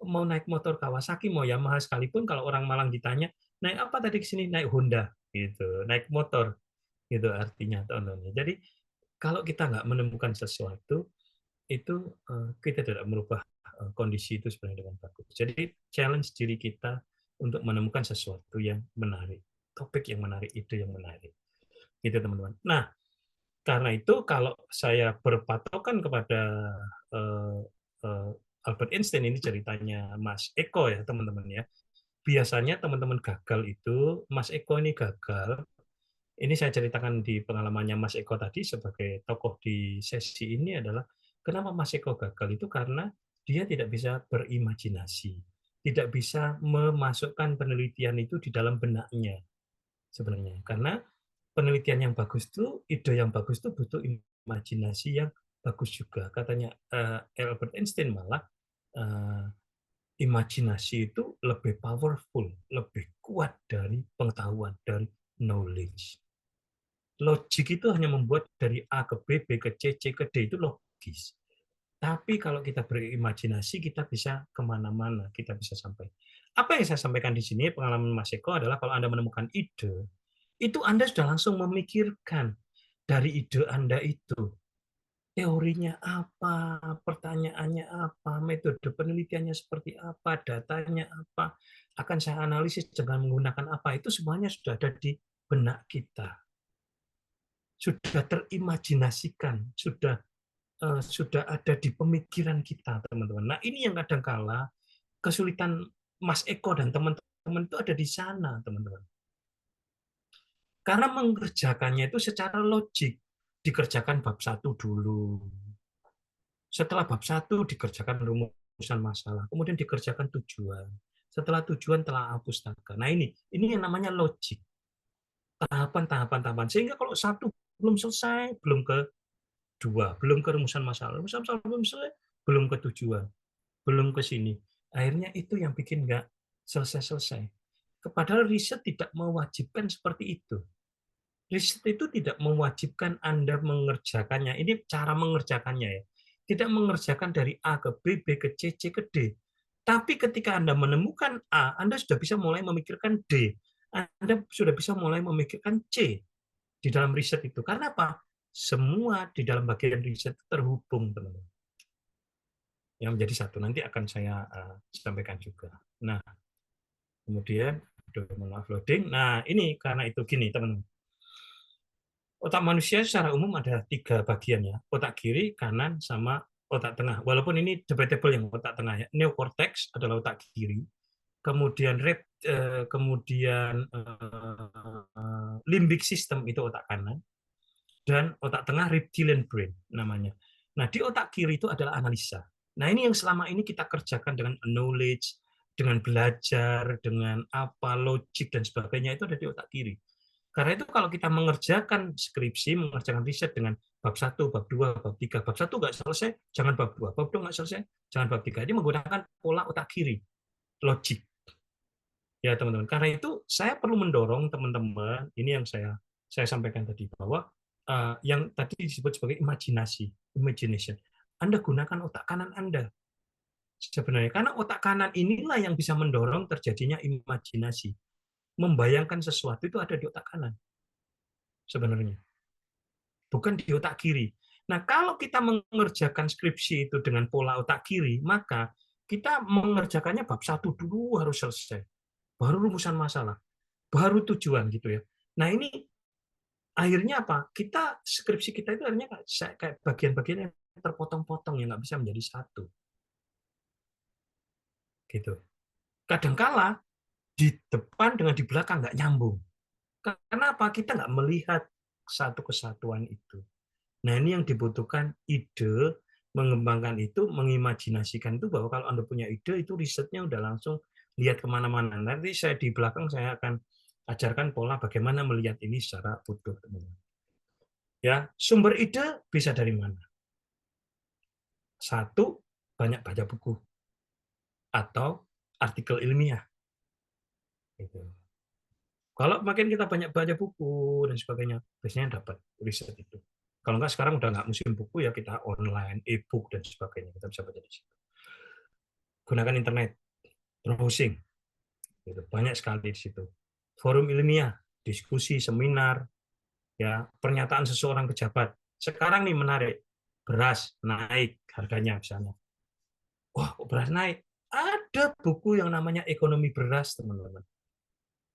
mau naik motor Kawasaki, mau Yamaha sekalipun, kalau orang Malang ditanya naik apa tadi ke sini, naik Honda gitu, naik motor gitu artinya, teman-teman. Jadi kalau kita nggak menemukan sesuatu itu kita tidak merubah kondisi itu sebenarnya dengan bagus. Jadi challenge diri kita untuk menemukan sesuatu yang menarik, topik yang menarik, ide yang menarik, gitu teman-teman. Nah, karena itu kalau saya berpatokan kepada Albert Einstein, ini ceritanya Mas Eko ya teman-teman ya. Biasanya teman-teman gagal itu, Mas Eko ini gagal. Ini saya ceritakan di pengalamannya Mas Eko tadi sebagai tokoh di sesi ini adalah kenapa Mas Eko gagal itu karena dia tidak bisa berimajinasi, tidak bisa memasukkan penelitian itu di dalam benaknya sebenarnya. Karena penelitian yang bagus itu, ide yang bagus itu butuh imajinasi yang bagus juga. Katanya Albert Einstein malah imajinasi itu lebih powerful, lebih kuat dari pengetahuan, dari knowledge. Logik itu hanya membuat dari A ke B, B ke C, C ke D itu logis. Tapi kalau kita berimajinasi, kita bisa kemana-mana, kita bisa sampai. Apa yang saya sampaikan di sini, pengalaman Mas Eko adalah kalau Anda menemukan ide, itu Anda sudah langsung memikirkan dari ide Anda itu. Teorinya apa, pertanyaannya apa, metode penelitiannya seperti apa, datanya apa, akan saya analisis dengan menggunakan apa, itu semuanya sudah ada di benak kita. Sudah terimajinasikan, sudah ada di pemikiran kita, teman-teman. Nah, ini yang kadangkala kesulitan Mas Eko dan teman-teman itu ada di sana, teman-teman. Karena mengerjakannya itu secara logik, dikerjakan bab 1 dulu. Setelah bab 1 dikerjakan rumusan masalah, kemudian dikerjakan tujuan. Setelah tujuan telah pustaka. Nah, ini yang namanya logik. Tahapan. Sehingga kalau 1 belum selesai, belum ke 2, belum ke rumusan masalah. Rumusan masalah belum selesai, belum ke tujuan. Belum ke sini. Akhirnya itu yang bikin nggak selesai-selesai. Padahal riset tidak mewajibkan seperti itu. Riset itu tidak mewajibkan Anda mengerjakannya. Ini cara mengerjakannya ya. Tidak mengerjakan dari A ke B, B ke C, C ke D. Tapi ketika Anda menemukan A, Anda sudah bisa mulai memikirkan D. Anda sudah bisa mulai memikirkan C di dalam riset itu. Karena apa? Semua di dalam bagian riset terhubung, teman-teman. Yang menjadi satu. Nanti akan saya sampaikan juga. Nah, kemudian, maaf loading. Nah, ini karena itu gini, teman-teman. Otak manusia secara umum ada 3 bagian ya. Otak kiri, kanan, sama otak tengah. Walaupun ini debatable yang otak tengah ya. Neocortex adalah otak kiri. Kemudian limbic system itu otak kanan. Dan otak tengah reptilian brain namanya. Nah, di otak kiri itu adalah analisa. Nah, ini yang selama ini kita kerjakan dengan knowledge, dengan belajar, dengan apa, logik, dan sebagainya, itu ada di otak kiri. Karena itu kalau kita mengerjakan skripsi, mengerjakan riset dengan bab 1, bab 2, bab 3, bab 1 nggak selesai, jangan bab 2, bab 2 nggak selesai, jangan bab 3. Ini menggunakan pola otak kiri, logik. Ya, teman-teman. Karena itu saya perlu mendorong teman-teman, ini yang saya sampaikan tadi, bahwa yang tadi disebut sebagai imagination. Anda gunakan otak kanan Anda. Sebenarnya, karena otak kanan inilah yang bisa mendorong terjadinya imajinasi. Membayangkan sesuatu itu ada di otak kanan sebenarnya, bukan di otak kiri. Nah, kalau kita mengerjakan skripsi itu dengan pola otak kiri, maka kita mengerjakannya bab 1 dulu harus selesai, baru rumusan masalah, baru tujuan gitu ya. Nah, ini akhirnya apa? Skripsi kita itu akhirnya kayak bagian-bagian yang terpotong-potong yang nggak bisa menjadi satu, gitu. Kadangkala di depan dengan di belakang nggak nyambung. Karena apa? Kita nggak melihat satu kesatuan itu. Nah, ini yang dibutuhkan ide, mengembangkan itu, mengimajinasikan itu, bahwa kalau Anda punya ide, itu risetnya udah langsung lihat kemana-mana. Nanti saya di belakang saya akan ajarkan pola bagaimana melihat ini secara utuh, teman-teman. Ya, sumber ide bisa dari mana? Satu, banyak baca buku atau artikel ilmiah. Gitu. Kalau makin kita banyak baca buku dan sebagainya, biasanya dapat riset itu. Kalau nggak sekarang udah nggak musim buku ya, kita online, e-book dan sebagainya, kita bisa baca di situ. Gunakan internet, browsing, gitu. Banyak sekali di situ. Forum ilmiah, diskusi, seminar, ya pernyataan seseorang pejabat. Sekarang nih menarik, beras naik harganya misalnya. Wah, kok beras naik? Ada buku yang namanya ekonomi beras, teman-teman.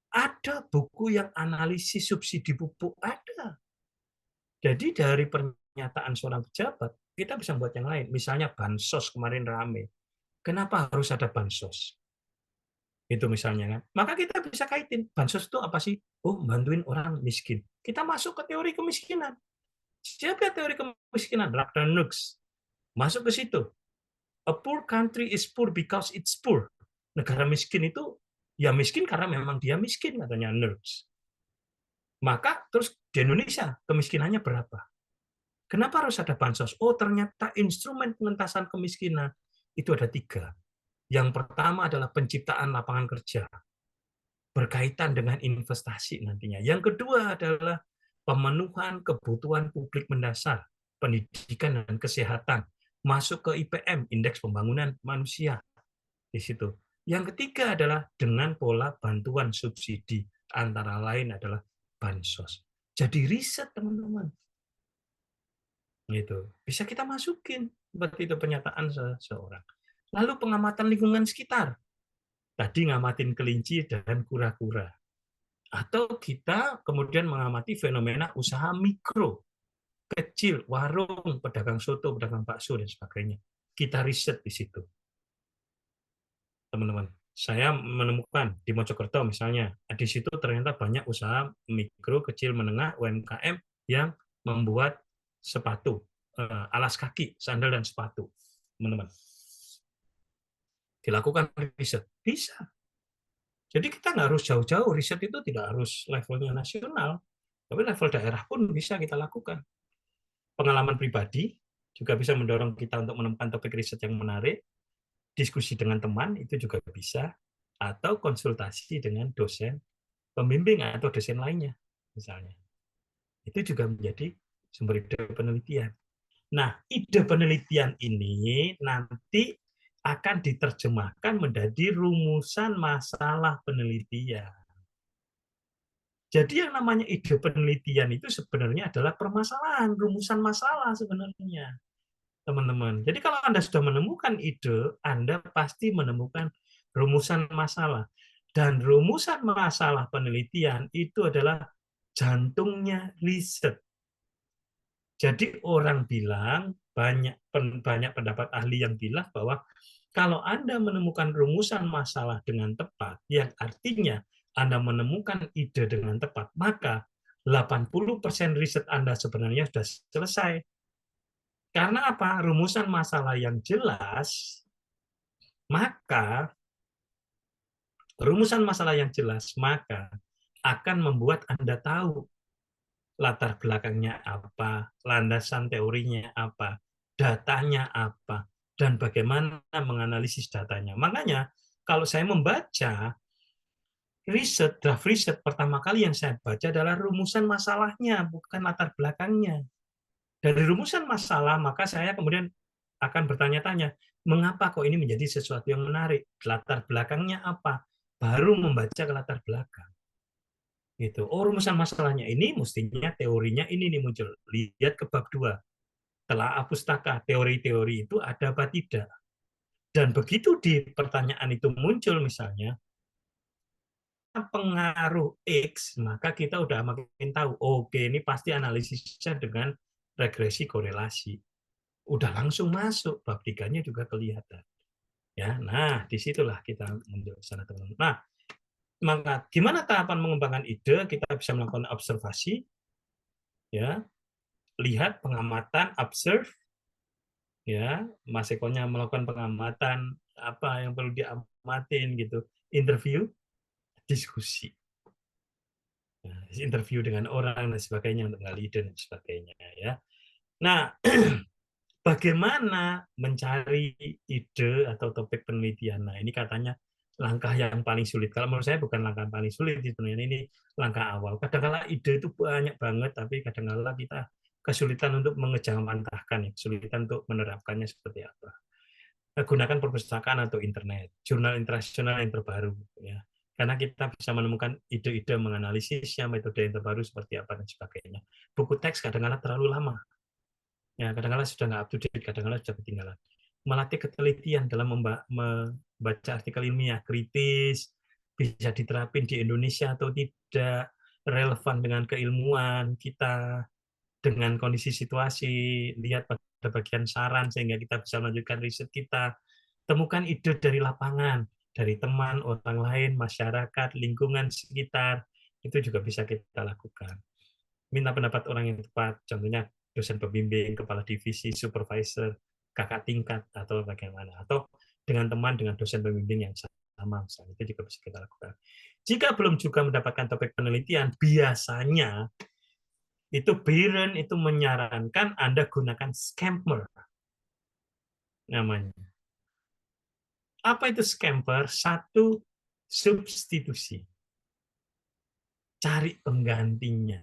Ada buku yang analisis subsidi pupuk, ada. Jadi dari pernyataan seorang pejabat, kita bisa buat yang lain. Misalnya bansos kemarin rame. Kenapa harus ada bansos? Itu misalnya kan. Maka kita bisa kaitin, bansos itu apa sih? Oh, bantuin orang miskin. Kita masuk ke teori kemiskinan. Siapa teori kemiskinan? Ragnar-Nux. Masuk ke situ. A poor country is poor because it's poor. Negara miskin itu ya miskin karena memang dia miskin, katanya Nux. Maka terus di Indonesia kemiskinannya berapa? Kenapa harus ada bansos? Oh, ternyata instrumen pengentasan kemiskinan itu ada 3. Yang pertama adalah penciptaan lapangan kerja berkaitan dengan investasi nantinya. Yang kedua adalah pemenuhan kebutuhan publik mendasar, pendidikan dan kesehatan, masuk ke IPM, Indeks Pembangunan Manusia di situ. Yang ketiga adalah dengan pola bantuan subsidi, antara lain adalah bansos. Jadi riset, teman-teman. Gitu. Bisa kita masukin seperti itu pernyataan seseorang. Lalu pengamatan lingkungan sekitar. Tadi ngamatin kelinci dan kura-kura. Atau kita kemudian mengamati fenomena usaha mikro, kecil, warung, pedagang soto, pedagang bakso, dan sebagainya. Kita riset di situ. Teman-teman, saya menemukan di Mojokerto misalnya, di situ ternyata banyak usaha mikro, kecil, menengah, UMKM yang membuat sepatu, alas kaki, sandal dan sepatu, teman-teman. Dilakukan riset, bisa. Jadi kita nggak harus jauh-jauh, riset itu tidak harus levelnya nasional, tapi level daerah pun bisa kita lakukan. Pengalaman pribadi juga bisa mendorong kita untuk menemukan topik riset yang menarik, diskusi dengan teman itu juga bisa, atau konsultasi dengan dosen pembimbing atau dosen lainnya, misalnya. Itu juga menjadi sumber ide penelitian. Nah, ide penelitian ini nanti akan diterjemahkan menjadi rumusan masalah penelitian. Jadi yang namanya ide penelitian itu sebenarnya adalah permasalahan, rumusan masalah sebenarnya, teman-teman. Jadi kalau Anda sudah menemukan ide, Anda pasti menemukan rumusan masalah. Dan rumusan masalah penelitian itu adalah jantungnya riset. Jadi orang bilang, banyak pendapat ahli yang bilang bahwa kalau Anda menemukan rumusan masalah dengan tepat, yang artinya Anda menemukan ide dengan tepat, maka 80% riset Anda sebenarnya sudah selesai. Karena apa? Rumusan masalah yang jelas, maka akan membuat Anda tahu latar belakangnya apa, landasan teorinya apa, datanya apa, dan bagaimana menganalisis datanya. Makanya kalau saya membaca draft riset pertama kali yang saya baca adalah rumusan masalahnya, bukan latar belakangnya. Dari rumusan masalah, maka saya kemudian akan bertanya-tanya, mengapa kok ini menjadi sesuatu yang menarik? Latar belakangnya apa? Baru membaca ke latar belakang. Gitu. Oh, rumusan masalahnya ini, mestinya teorinya ini nih muncul. Lihat ke bab 2. Telaah pustaka, teori-teori itu ada apa tidak? Dan begitu di pertanyaan itu muncul misalnya, pengaruh X, maka kita udah makin tahu, oke, ini pasti analisisnya dengan regresi korelasi. Udah langsung masuk, bab 3-nya juga kelihatan. Ya, nah, disitulah kita muncul sana, teman-teman. Nah, maka gimana tahapan mengembangkan ide? Kita bisa melakukan observasi, ya, lihat pengamatan, observe, ya, Mas Eko-nya melakukan pengamatan apa yang perlu diamatin gitu, interview, diskusi. Nah, interview dengan orang dan sebagainya untuk gali ide dan sebagainya ya. Nah, bagaimana mencari ide atau topik penelitian? Nah, ini katanya langkah yang paling sulit. Kalau menurut saya bukan langkah yang paling sulit sebenarnya, ini langkah awal. Kadang-kala ide itu banyak banget, tapi kadang-kala kita kesulitan untuk mengejawantakan, ya, kesulitan untuk menerapkannya seperti apa. Gunakan perpustakaan atau internet, jurnal internasional yang terbaru, ya. Karena kita bisa menemukan ide-ide menganalisisnya, metode yang terbaru seperti apa dan sebagainya. Buku teks kadang-kala terlalu lama. Ya, kadang-kala sudah nggak up to date, kadang-kala sudah ketinggalan. Melatih ketelitian dalam membaca artikel ilmiah, kritis, bisa diterapin di Indonesia atau tidak, relevan dengan keilmuan kita, dengan kondisi situasi, lihat pada bagian saran sehingga kita bisa melanjutkan riset kita, temukan ide dari lapangan, dari teman, orang lain, masyarakat, lingkungan sekitar, itu juga bisa kita lakukan. Minta pendapat orang yang tepat, contohnya dosen pembimbing, kepala divisi, supervisor, kakak tingkat, atau bagaimana. Atau dengan teman, dengan dosen pembimbing yang sama, misalnya, itu juga bisa kita lakukan. Jika belum juga mendapatkan topik penelitian, biasanya itu Byron itu menyarankan Anda gunakan Scamper namanya. Apa itu Scamper? Satu, substitusi. Cari penggantinya.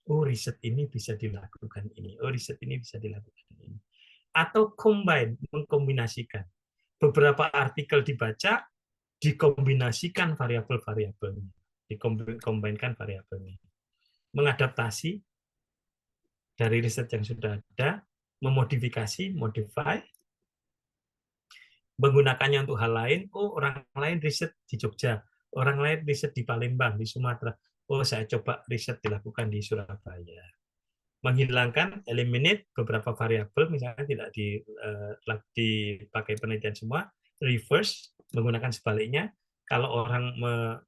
Oh, riset ini bisa dilakukan ini. Oh, riset ini bisa dilakukan ini. Atau combine, mengkombinasikan. Beberapa artikel dibaca, dikombinasikan variabel-variabelnya. Dikombinkan variabelnya. Mengadaptasi dari riset yang sudah ada, memodifikasi, modify, menggunakannya untuk hal lain. Oh, orang lain riset di Jogja, orang lain riset di Palembang, di Sumatera. Oh, saya coba riset dilakukan di Surabaya. Menghilangkan, eliminate beberapa variabel, misalnya tidak dipakai penelitian semua, reverse, menggunakan sebaliknya. Kalau orang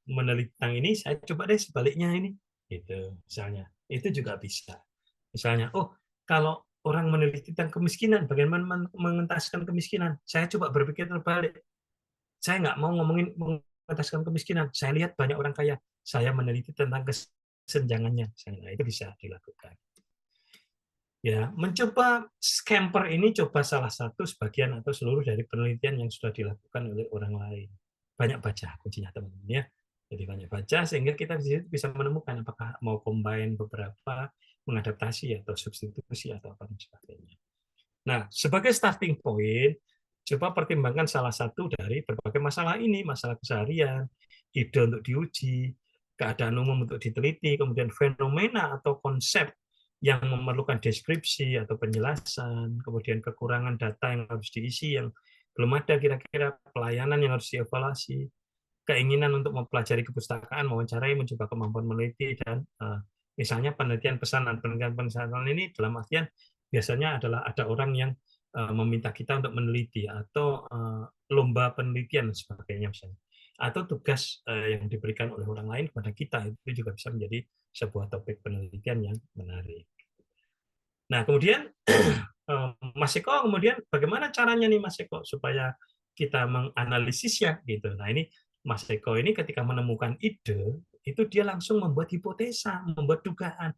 meneliti tentang ini, saya coba deh sebaliknya ini. Gitu, misalnya. Itu juga bisa. Misalnya, oh, kalau orang meneliti tentang kemiskinan, bagaimana mengentaskan kemiskinan? Saya coba berpikir terbalik. Saya nggak mau ngomongin mengentaskan kemiskinan. Saya lihat banyak orang kaya. Saya meneliti tentang kesenjangannya. Nah, itu bisa dilakukan. Ya, mencoba Scamper ini coba salah satu sebagian atau seluruh dari penelitian yang sudah dilakukan oleh orang lain. Banyak baca kuncinya teman-teman ya. Jadi banyak baca sehingga kita bisa menemukan apakah mau combine beberapa, mengadaptasi atau substitusi atau apa dan sebagainya. Nah, sebagai starting point, coba pertimbangkan salah satu dari berbagai masalah ini, masalah keseharian, ide untuk diuji, keadaan umum untuk diteliti, kemudian fenomena atau konsep yang memerlukan deskripsi atau penjelasan, kemudian kekurangan data yang harus diisi yang belum ada kira-kira, pelayanan yang harus dievaluasi, keinginan untuk mempelajari kepustakaan, mewawancarai, mencoba kemampuan meneliti, dan misalnya penelitian pesanan. Penelitian pesanan ini dalam artian biasanya adalah ada orang yang meminta kita untuk meneliti, atau lomba penelitian dan sebagainya misalnya. Atau tugas yang diberikan oleh orang lain kepada kita, itu juga bisa menjadi sebuah topik penelitian yang menarik. Nah, kemudian Mas Eko, kemudian bagaimana caranya nih Mas Eko supaya kita menganalisisnya gitu. Nah, ini Mas Eko ini ketika menemukan ide, itu dia langsung membuat hipotesa, membuat dugaan.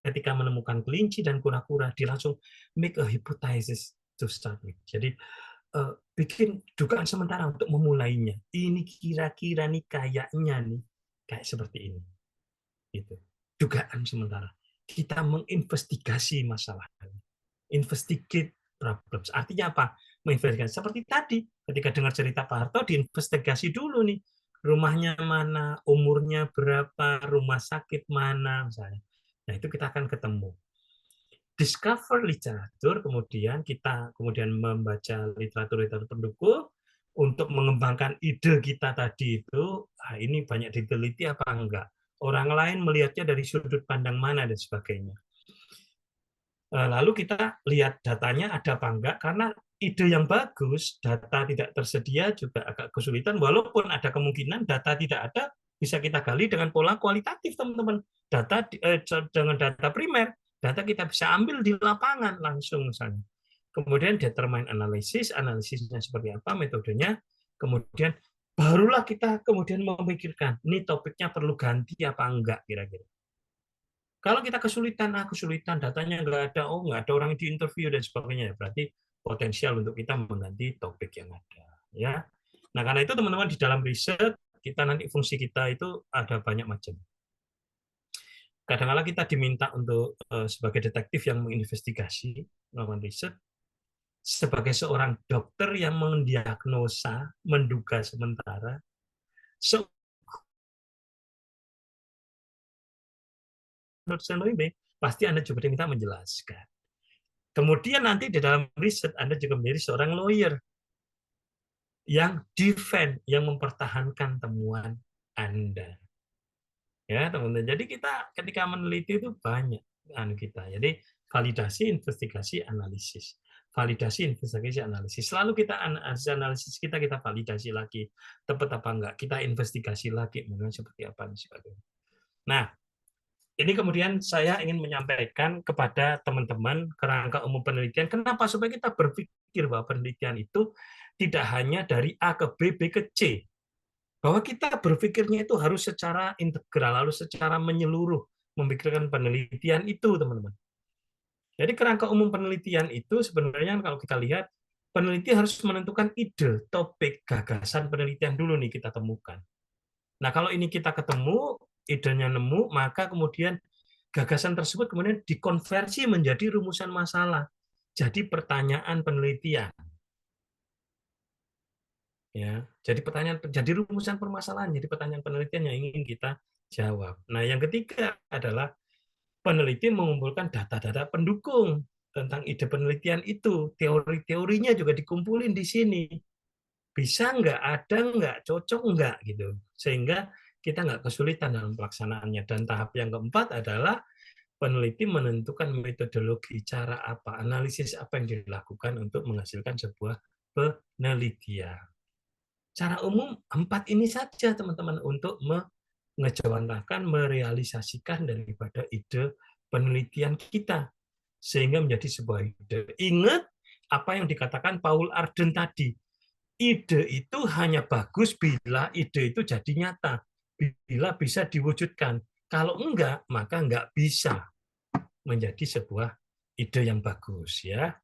Ketika menemukan kelinci dan kura-kura, dia langsung make a hypothesis to start with. Jadi bikin dugaan sementara untuk memulainya. Ini kira-kira nih kayaknya nih kayak seperti ini. Gitu. Dugaan sementara. Kita menginvestigasi masalah. Investigate problems. Artinya apa? Menginvestigasi. Seperti tadi, ketika dengar cerita Pak Harto, diinvestigasi dulu nih. Rumahnya mana, umurnya berapa, rumah sakit mana, misalnya. Nah, itu kita akan ketemu. Discover literatur, kemudian kita membaca literatur pendukung untuk mengembangkan ide kita tadi itu. Ini banyak diteliti apa enggak? Orang lain melihatnya dari sudut pandang mana dan sebagainya. Lalu kita lihat datanya ada apa enggak, karena ide yang bagus, data tidak tersedia juga agak kesulitan, walaupun ada kemungkinan data tidak ada, bisa kita gali dengan pola kualitatif, teman-teman. Data dengan data primer, data kita bisa ambil di lapangan langsung misalnya. Kemudian determine analisis, analisisnya seperti apa, metodenya, kemudian barulah kita kemudian memikirkan, ini topiknya perlu ganti apa enggak kira-kira. Kalau kita kesulitan, datanya nggak ada, nggak ada orang di interview dan sebagainya, berarti potensial untuk kita mengganti topik yang ada. Ya. Nah, karena itu teman-teman di dalam riset, kita nanti fungsi kita itu ada banyak macam. Kadang-kala kita diminta untuk sebagai detektif yang menginvestigasi, melakukan riset, sebagai seorang dokter yang mendiagnosa, menduga sementara, pasti Anda juga diminta menjelaskan. Kemudian nanti di dalam riset Anda juga menjadi seorang lawyer yang defend, yang mempertahankan temuan Anda. Ya, teman-teman. Jadi kita ketika meneliti itu banyak kita. Jadi validasi, investigasi, analisis. Validasi, investigasi, analisis. Selalu kita analisis kita validasi lagi. Tepat apa enggak? Kita investigasi lagi mungkin seperti apa dan sebagainya. Nah, ini kemudian saya ingin menyampaikan kepada teman-teman kerangka umum penelitian, kenapa? Supaya kita berpikir bahwa penelitian itu tidak hanya dari A ke B, B ke C. Bahwa kita berpikirnya itu harus secara integral, harus secara menyeluruh, memikirkan penelitian itu, teman-teman. Jadi kerangka umum penelitian itu sebenarnya kalau kita lihat, peneliti harus menentukan ide, topik, gagasan penelitian dulu nih kita temukan. Nah, kalau ini kita ketemu, idenya nemu, maka kemudian gagasan tersebut kemudian dikonversi menjadi rumusan masalah. Jadi pertanyaan penelitian. Ya, jadi rumusan permasalahan, jadi pertanyaan penelitian yang ingin kita jawab. Nah, yang ketiga adalah peneliti mengumpulkan data-data pendukung tentang ide penelitian itu. Teori-teorinya juga dikumpulin di sini. Bisa nggak, ada nggak, cocok nggak, gitu. Sehingga kita nggak kesulitan dalam pelaksanaannya. Dan tahap yang keempat adalah peneliti menentukan metodologi, cara apa, analisis apa yang dilakukan untuk menghasilkan sebuah penelitian. Secara umum, 4 ini saja, teman-teman, untuk mengejawantahkan, merealisasikan daripada ide penelitian kita, sehingga menjadi sebuah ide. Ingat apa yang dikatakan Paul Arden tadi, ide itu hanya bagus bila ide itu jadi nyata, bila bisa diwujudkan. Kalau enggak, maka enggak bisa menjadi sebuah ide yang bagus. Ya.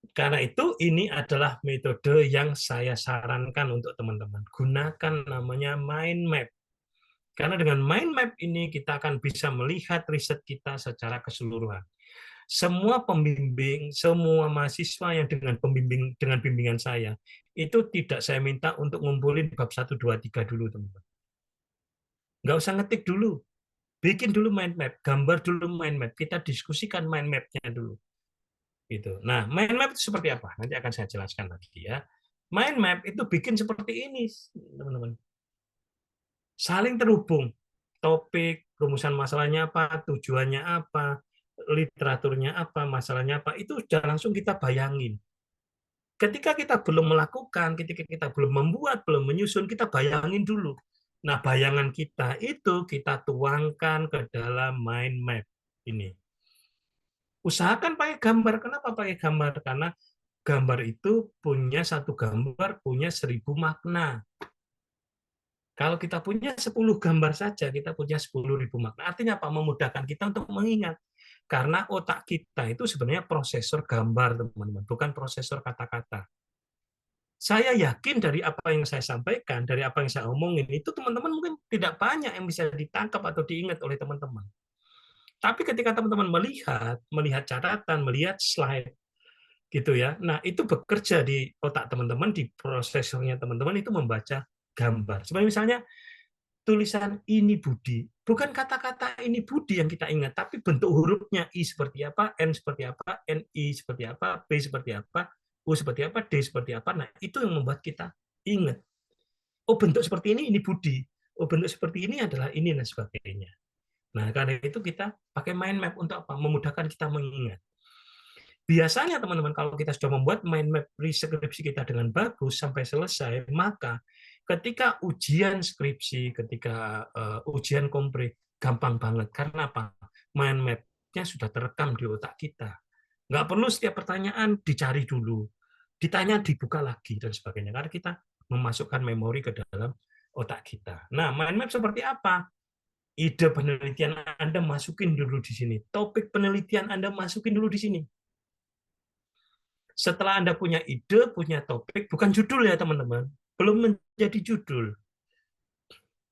Karena itu ini adalah metode yang saya sarankan untuk teman-teman. Gunakan namanya mind map. Karena dengan mind map ini kita akan bisa melihat riset kita secara keseluruhan. Semua pembimbing, semua mahasiswa yang dengan bimbingan saya, itu tidak saya minta untuk ngumpulin bab 1, 2, 3 dulu, teman-teman. Nggak usah ngetik dulu. Bikin dulu mind map, gambar dulu mind map. Kita diskusikan mind map-nya dulu. Gitu. Nah, mind map itu seperti apa? Nanti akan saya jelaskan lagi ya. Mind map itu bikin seperti ini, teman-teman. Saling terhubung. Topik, rumusan masalahnya apa, tujuannya apa, literaturnya apa, masalahnya apa, itu sudah langsung kita bayangin. Ketika kita belum melakukan, ketika kita belum membuat, belum menyusun, kita bayangin dulu. Nah, bayangan kita itu kita tuangkan ke dalam mind map ini. Usahakan pakai gambar. Kenapa pakai gambar? Karena gambar itu punya satu gambar, punya 1000 makna. Kalau kita punya 10 gambar saja, kita punya 10.000 makna. Artinya apa? Memudahkan kita untuk mengingat. Karena otak kita itu sebenarnya prosesor gambar, teman-teman, bukan prosesor kata-kata. Saya yakin dari apa yang saya sampaikan, dari apa yang saya omongin, itu teman-teman mungkin tidak banyak yang bisa ditangkap atau diingat oleh teman-teman. Tapi ketika teman-teman melihat catatan, melihat slide, gitu ya. Nah, itu bekerja di otak teman-teman, di prosesornya teman-teman itu membaca gambar. Seperti misalnya tulisan ini Budi, bukan kata-kata ini Budi yang kita ingat, tapi bentuk hurufnya I seperti apa, N seperti apa, NI seperti apa, B seperti apa, U seperti apa, D seperti apa. Nah, itu yang membuat kita ingat. Oh, bentuk seperti ini Budi. Oh, bentuk seperti ini adalah ini dan sebagainya. Nah, karena itu kita pakai mind map untuk apa? Memudahkan kita mengingat. Biasanya teman-teman kalau kita sudah membuat mind map skripsi kita dengan bagus sampai selesai, maka ketika ujian skripsi, ketika ujian kompre, gampang banget. Karena apa? mind map-nya sudah terekam di otak kita. Nggak perlu setiap pertanyaan dicari dulu, ditanya dibuka lagi dan sebagainya, karena kita memasukkan memori ke dalam otak kita. Nah, mind map seperti apa? Ide penelitian Anda masukin dulu di sini, topik penelitian Anda masukin dulu di sini. Setelah Anda punya ide, punya topik, bukan judul ya teman-teman, belum menjadi judul.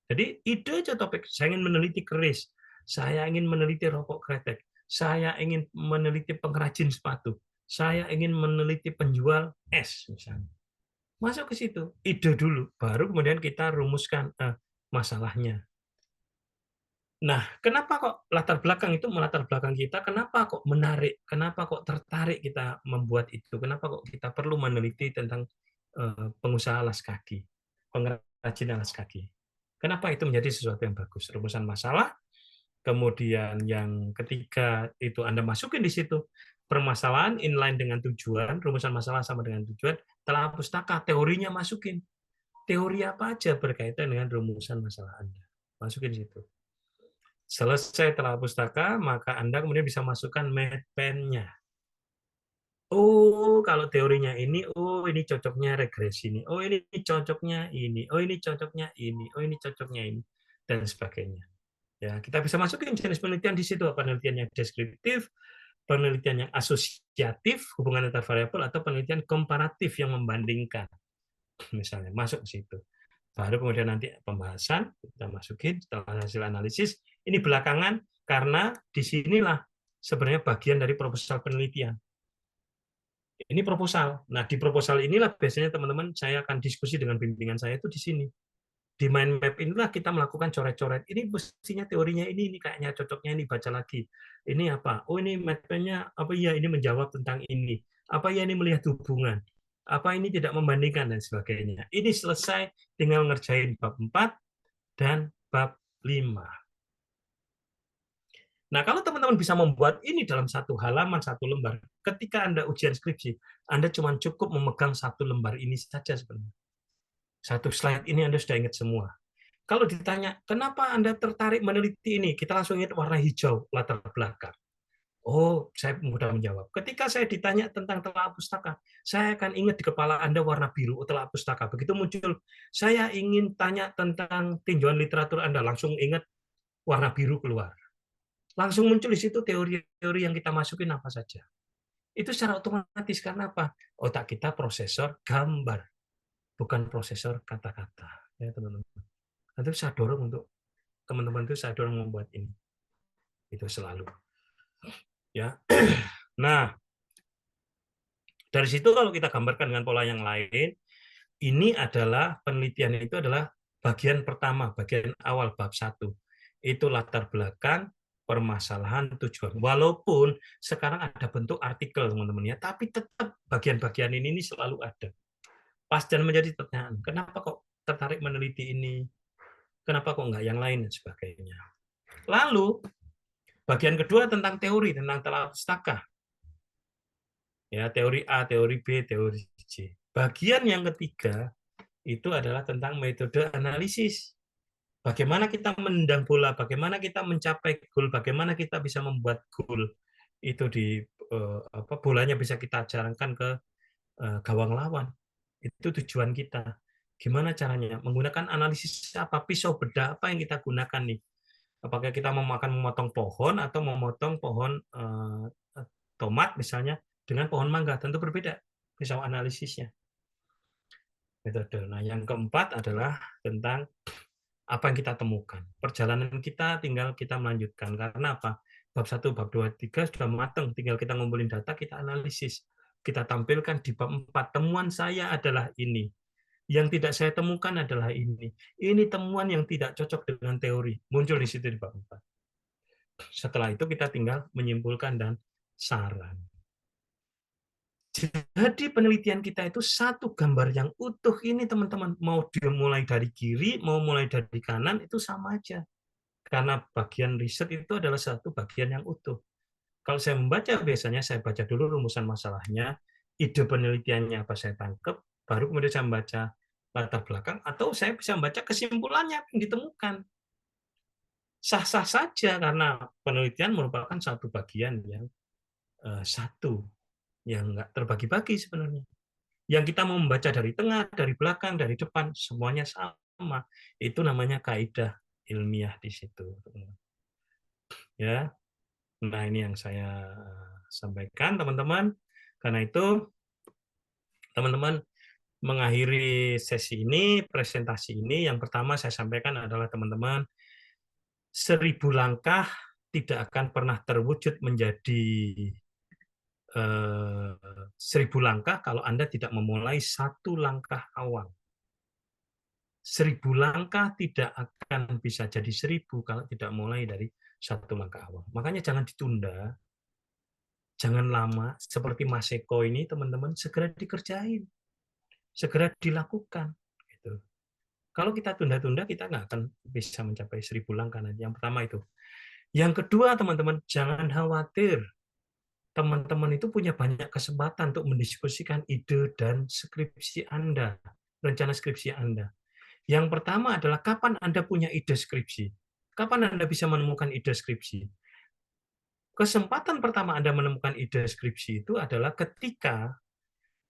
Jadi ide aja topik, saya ingin meneliti keris, saya ingin meneliti rokok kretek, saya ingin meneliti pengrajin sepatu, saya ingin meneliti penjual es misalnya. Masuk ke situ, ide dulu, baru kemudian kita rumuskan masalahnya. Nah, kenapa kok latar belakang itu melatar belakang kita? Kenapa kok menarik? Kenapa kok tertarik kita membuat itu? Kenapa kok kita perlu meneliti tentang pengusaha alas kaki, pengrajin alas kaki? Kenapa itu menjadi sesuatu yang bagus? Rumusan masalah, kemudian yang ketiga itu Anda masukin di situ permasalahan inline dengan tujuan, rumusan masalah sama dengan tujuan, telah pustaka, teorinya masukin. Teori apa aja berkaitan dengan rumusan masalah Anda. Masukin di situ. Selesai telah pustaka, maka Anda kemudian bisa masukkan mapnya. Oh, kalau teorinya ini, oh ini cocoknya regresi ini, oh ini cocoknya ini, oh ini cocoknya ini, oh ini cocoknya ini, dan sebagainya. Ya, kita bisa masukin jenis penelitian di situ, penelitian yang deskriptif, penelitian yang asosiatif, hubungan antar variabel, atau penelitian komparatif yang membandingkan. Misalnya, masuk ke situ. Baru kemudian nanti pembahasan, kita masukin setelah hasil analisis. Ini belakangan, karena disinilah sebenarnya bagian dari proposal penelitian. Ini proposal. Nah, di proposal inilah biasanya teman-teman, saya akan diskusi dengan bimbingan saya itu di sini. Di mind map inilah kita melakukan coret-coret. Ini mestinya teorinya ini kayaknya cocoknya ini, baca lagi. Ini apa? Oh, ini mapnya apa ya, ini menjawab tentang ini. Apa ya, ini melihat hubungan. Apa ini tidak membandingkan dan sebagainya. Ini selesai tinggal ngerjain bab 4 dan bab 5. Nah, kalau teman-teman bisa membuat ini dalam satu halaman, satu lembar, ketika Anda ujian skripsi, Anda cuma cukup memegang satu lembar ini saja sebenarnya. Satu slide ini Anda sudah ingat semua. Kalau ditanya, kenapa Anda tertarik meneliti ini? Kita langsung ingat warna hijau, latar belakang. Oh, saya mudah menjawab. Ketika saya ditanya tentang telaah pustaka, saya akan ingat di kepala Anda warna biru, telaah pustaka. Begitu muncul, saya ingin tanya tentang tinjauan literatur Anda, langsung ingat warna biru keluar. Langsung muncul di situ teori-teori yang kita masukin apa saja. Itu secara otomatis, karena apa? Otak kita prosesor gambar, bukan prosesor kata-kata. Ya, teman-teman. Itu saya dorong untuk teman-teman itu saya dorong membuat ini. Itu selalu. Ya. Nah, dari situ kalau kita gambarkan dengan pola yang lain, ini adalah penelitian itu adalah bagian pertama, bagian awal bab 1. Itu latar belakang, permasalahan, tujuan. Walaupun sekarang ada bentuk artikel, teman-teman ya, tapi tetap bagian-bagian ini selalu ada. Pas dan menjadi pertanyaan, kenapa kok tertarik meneliti ini? Kenapa kok enggak yang lain dan sebagainya. Lalu bagian kedua tentang teori, tentang telaah pustaka. Ya, teori A, teori B, teori C. Bagian yang ketiga itu adalah tentang metode analisis. Bagaimana kita menendang bola, bagaimana kita mencapai goal, bagaimana kita bisa membuat goal itu di bolanya bisa kita jalankan ke gawang lawan. Itu tujuan kita. Gimana caranya? Menggunakan analisis apa? Pisau bedah apa yang kita gunakan nih? Apakah kita memotong pohon atau memotong pohon tomat misalnya dengan pohon mangga? Tentu berbeda pisau analisisnya. Metode. Nah, yang keempat adalah tentang apa yang kita temukan. Perjalanan kita tinggal kita melanjutkan. Karena apa? Bab 1, bab 2, 3 sudah matang. Tinggal kita ngumpulin data, kita analisis. Kita tampilkan di bab 4. Temuan saya adalah ini. Yang tidak saya temukan adalah ini. Ini temuan yang tidak cocok dengan teori. Muncul di situ di bab 4. Setelah itu kita tinggal menyimpulkan dan saran. Jadi penelitian kita itu satu gambar yang utuh ini teman-teman. Mau dia mulai dari kiri, mau mulai dari kanan, itu sama aja. Karena bagian riset itu adalah satu bagian yang utuh. Kalau saya membaca, biasanya saya baca dulu rumusan masalahnya, ide penelitiannya apa saya tangkap, baru kemudian saya membaca latar belakang, atau saya bisa membaca kesimpulannya yang ditemukan. sah-sah saja karena penelitian merupakan satu bagian yang satu yang nggak terbagi-bagi sebenarnya. Yang kita mau membaca dari tengah, dari belakang, dari depan, semuanya sama. Itu namanya kaidah ilmiah di situ. Ya, nah ini yang saya sampaikan, teman-teman. Karena itu, teman-teman mengakhiri sesi ini, presentasi ini, yang pertama saya sampaikan adalah teman-teman, 1000 langkah tidak akan pernah terwujud menjadi 1000 langkah kalau Anda tidak memulai satu langkah awal. 1000 langkah tidak akan bisa jadi 1000 kalau tidak mulai dari satu langkah awal. Makanya jangan ditunda, jangan lama. Seperti Mas Eko ini, teman-teman, segera dikerjain, segera dilakukan. Gitu. Kalau kita tunda-tunda, kita nggak akan bisa mencapai 1000 langkah. Yang pertama itu. Yang kedua, teman-teman, jangan khawatir. Teman-teman itu punya banyak kesempatan untuk mendiskusikan ide dan skripsi Anda, rencana skripsi Anda. Yang pertama adalah kapan Anda punya ide skripsi? Kapan Anda bisa menemukan ide skripsi? Kesempatan pertama Anda menemukan ide skripsi itu adalah ketika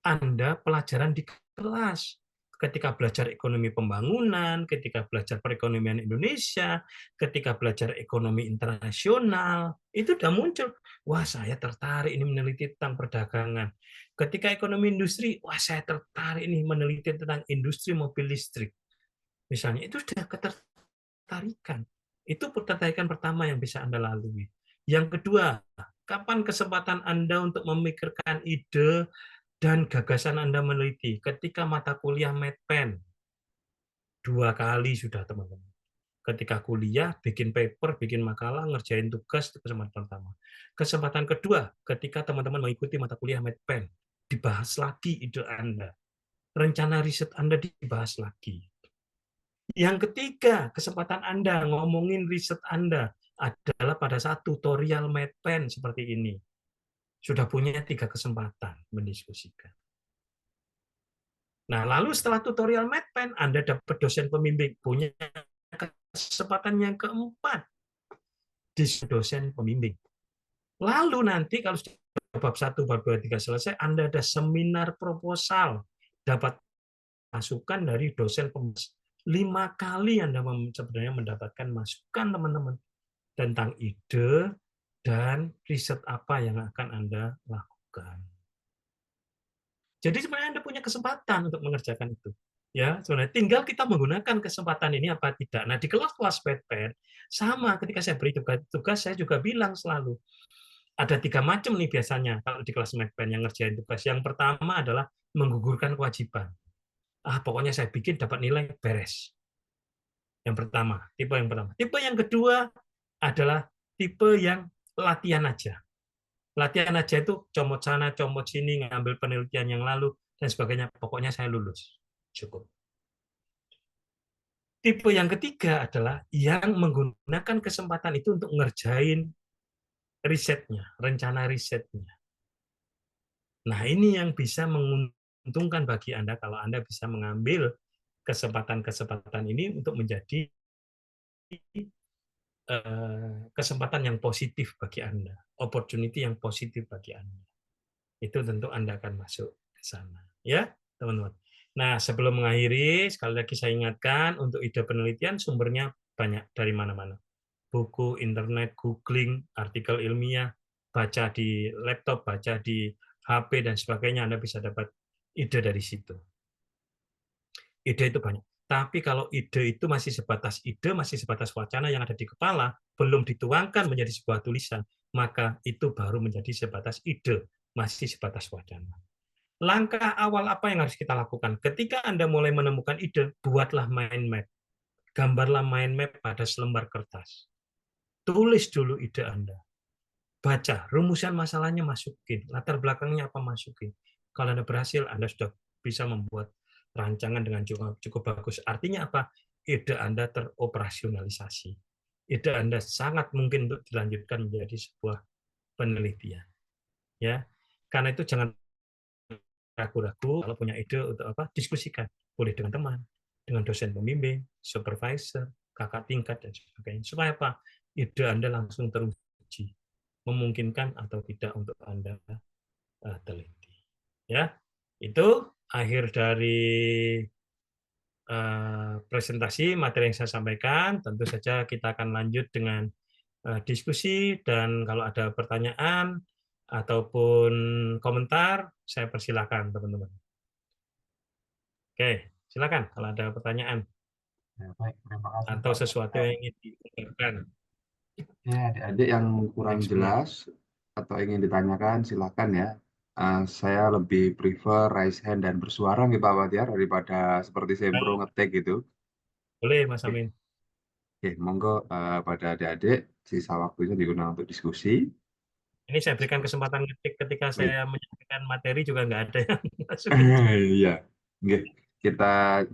Anda pelajaran di kelas. Ketika belajar ekonomi pembangunan, ketika belajar perekonomian Indonesia, ketika belajar ekonomi internasional, itu sudah muncul. Wah, saya tertarik ini meneliti tentang perdagangan. Ketika ekonomi industri, wah saya tertarik ini meneliti tentang industri mobil listrik. Misalnya, itu sudah ketertarikan. Itu ketertarikan pertama yang bisa Anda lalui. Yang kedua, kapan kesempatan Anda untuk memikirkan ide dan gagasan Anda meneliti? Ketika mata kuliah MedPen. 2 kali sudah, teman-teman. Ketika kuliah, bikin paper, bikin makalah, ngerjain tugas, itu kesempatan pertama. Kesempatan kedua, ketika teman-teman mengikuti mata kuliah MedPen. Dibahas lagi ide Anda. Rencana riset Anda dibahas lagi. Yang ketiga, kesempatan Anda ngomongin riset Anda adalah pada saat tutorial MedPen seperti ini. Sudah punya 3 kesempatan mendiskusikan. Nah, lalu setelah tutorial MedPen, Anda dapat dosen pembimbing. Punya kesempatan yang keempat, dosen pembimbing. Lalu nanti kalau bab 1, bab 2, 3 selesai, Anda ada seminar proposal. Dapat masukan dari dosen pembimbing. 5 kali Anda sebenarnya mendapatkan masukan, teman-teman, tentang ide dan riset apa yang akan Anda lakukan. Jadi sebenarnya Anda punya kesempatan untuk mengerjakan itu. Ya, sebenarnya tinggal kita menggunakan kesempatan ini apa tidak. Nah, di kelas-kelas PET sama, ketika saya beri tugas saya juga bilang selalu ada 3 macam nih biasanya kalau di kelas MedPen yang ngerjain tugas. Yang pertama adalah menggugurkan kewajiban. Pokoknya saya bikin dapat nilai beres. Yang pertama, tipe yang pertama. Tipe yang kedua adalah tipe yang latihan aja. Latihan aja itu comot sana, comot sini, ngambil penelitian yang lalu, dan sebagainya. Pokoknya saya lulus. Cukup. Tipe yang ketiga adalah yang menggunakan kesempatan itu untuk ngerjain risetnya, rencana risetnya. Nah, ini yang bisa menguntungkan bagi Anda kalau Anda bisa mengambil kesempatan-kesempatan ini untuk menjadi kesempatan yang positif bagi Anda, opportunity yang positif bagi Anda. Itu tentu Anda akan masuk ke sana. Ya, teman-teman. Nah, sebelum mengakhiri, sekali lagi saya ingatkan, untuk ide penelitian sumbernya banyak dari mana-mana. Buku, internet, googling, artikel ilmiah, baca di laptop, baca di HP, dan sebagainya, Anda bisa dapat ide dari situ. Ide itu banyak. Tapi kalau ide itu masih sebatas ide, masih sebatas wacana yang ada di kepala, belum dituangkan menjadi sebuah tulisan, maka itu baru menjadi sebatas ide, masih sebatas wacana. Langkah awal apa yang harus kita lakukan? Ketika Anda mulai menemukan ide, buatlah mind map. Gambarlah mind map pada selembar kertas. Tulis dulu ide Anda. Baca, rumusan masalahnya masukin, latar belakangnya apa masukin. Kalau Anda berhasil, Anda sudah bisa membuat rancangan dengan cukup bagus. Artinya apa? Ide Anda teroperasionalisasi. Ide Anda sangat mungkin untuk dilanjutkan menjadi sebuah penelitian. Ya, karena itu jangan ragu-ragu kalau punya ide untuk apa, diskusikan. Boleh dengan teman, dengan dosen pembimbing, supervisor, kakak tingkat dan sebagainya. Supaya apa? Ide Anda langsung teruji, memungkinkan atau tidak untuk Anda teliti. Ya, itu akhir dari presentasi materi yang saya sampaikan. Tentu saja kita akan lanjut dengan diskusi, dan kalau ada pertanyaan ataupun komentar, saya persilahkan teman-teman. Oke, silakan kalau ada pertanyaan Ya, baik, terima kasih atau Pak. sesuatu yang ingin ditanyakan. Ya, adik-adik yang kurang Baik, jelas atau ingin ditanyakan, silakan ya. Saya lebih prefer raise hand dan bersuara nih Pak Watiar daripada seperti sembro ngetik gitu. Boleh, Mas Oke, Amin. monggo pada adik-adik sisa waktunya digunakan untuk diskusi. Ini saya berikan kesempatan ngetik ketika Baik. saya menyampaikan materi juga nggak ada yang masuk. Iya, Oke, kita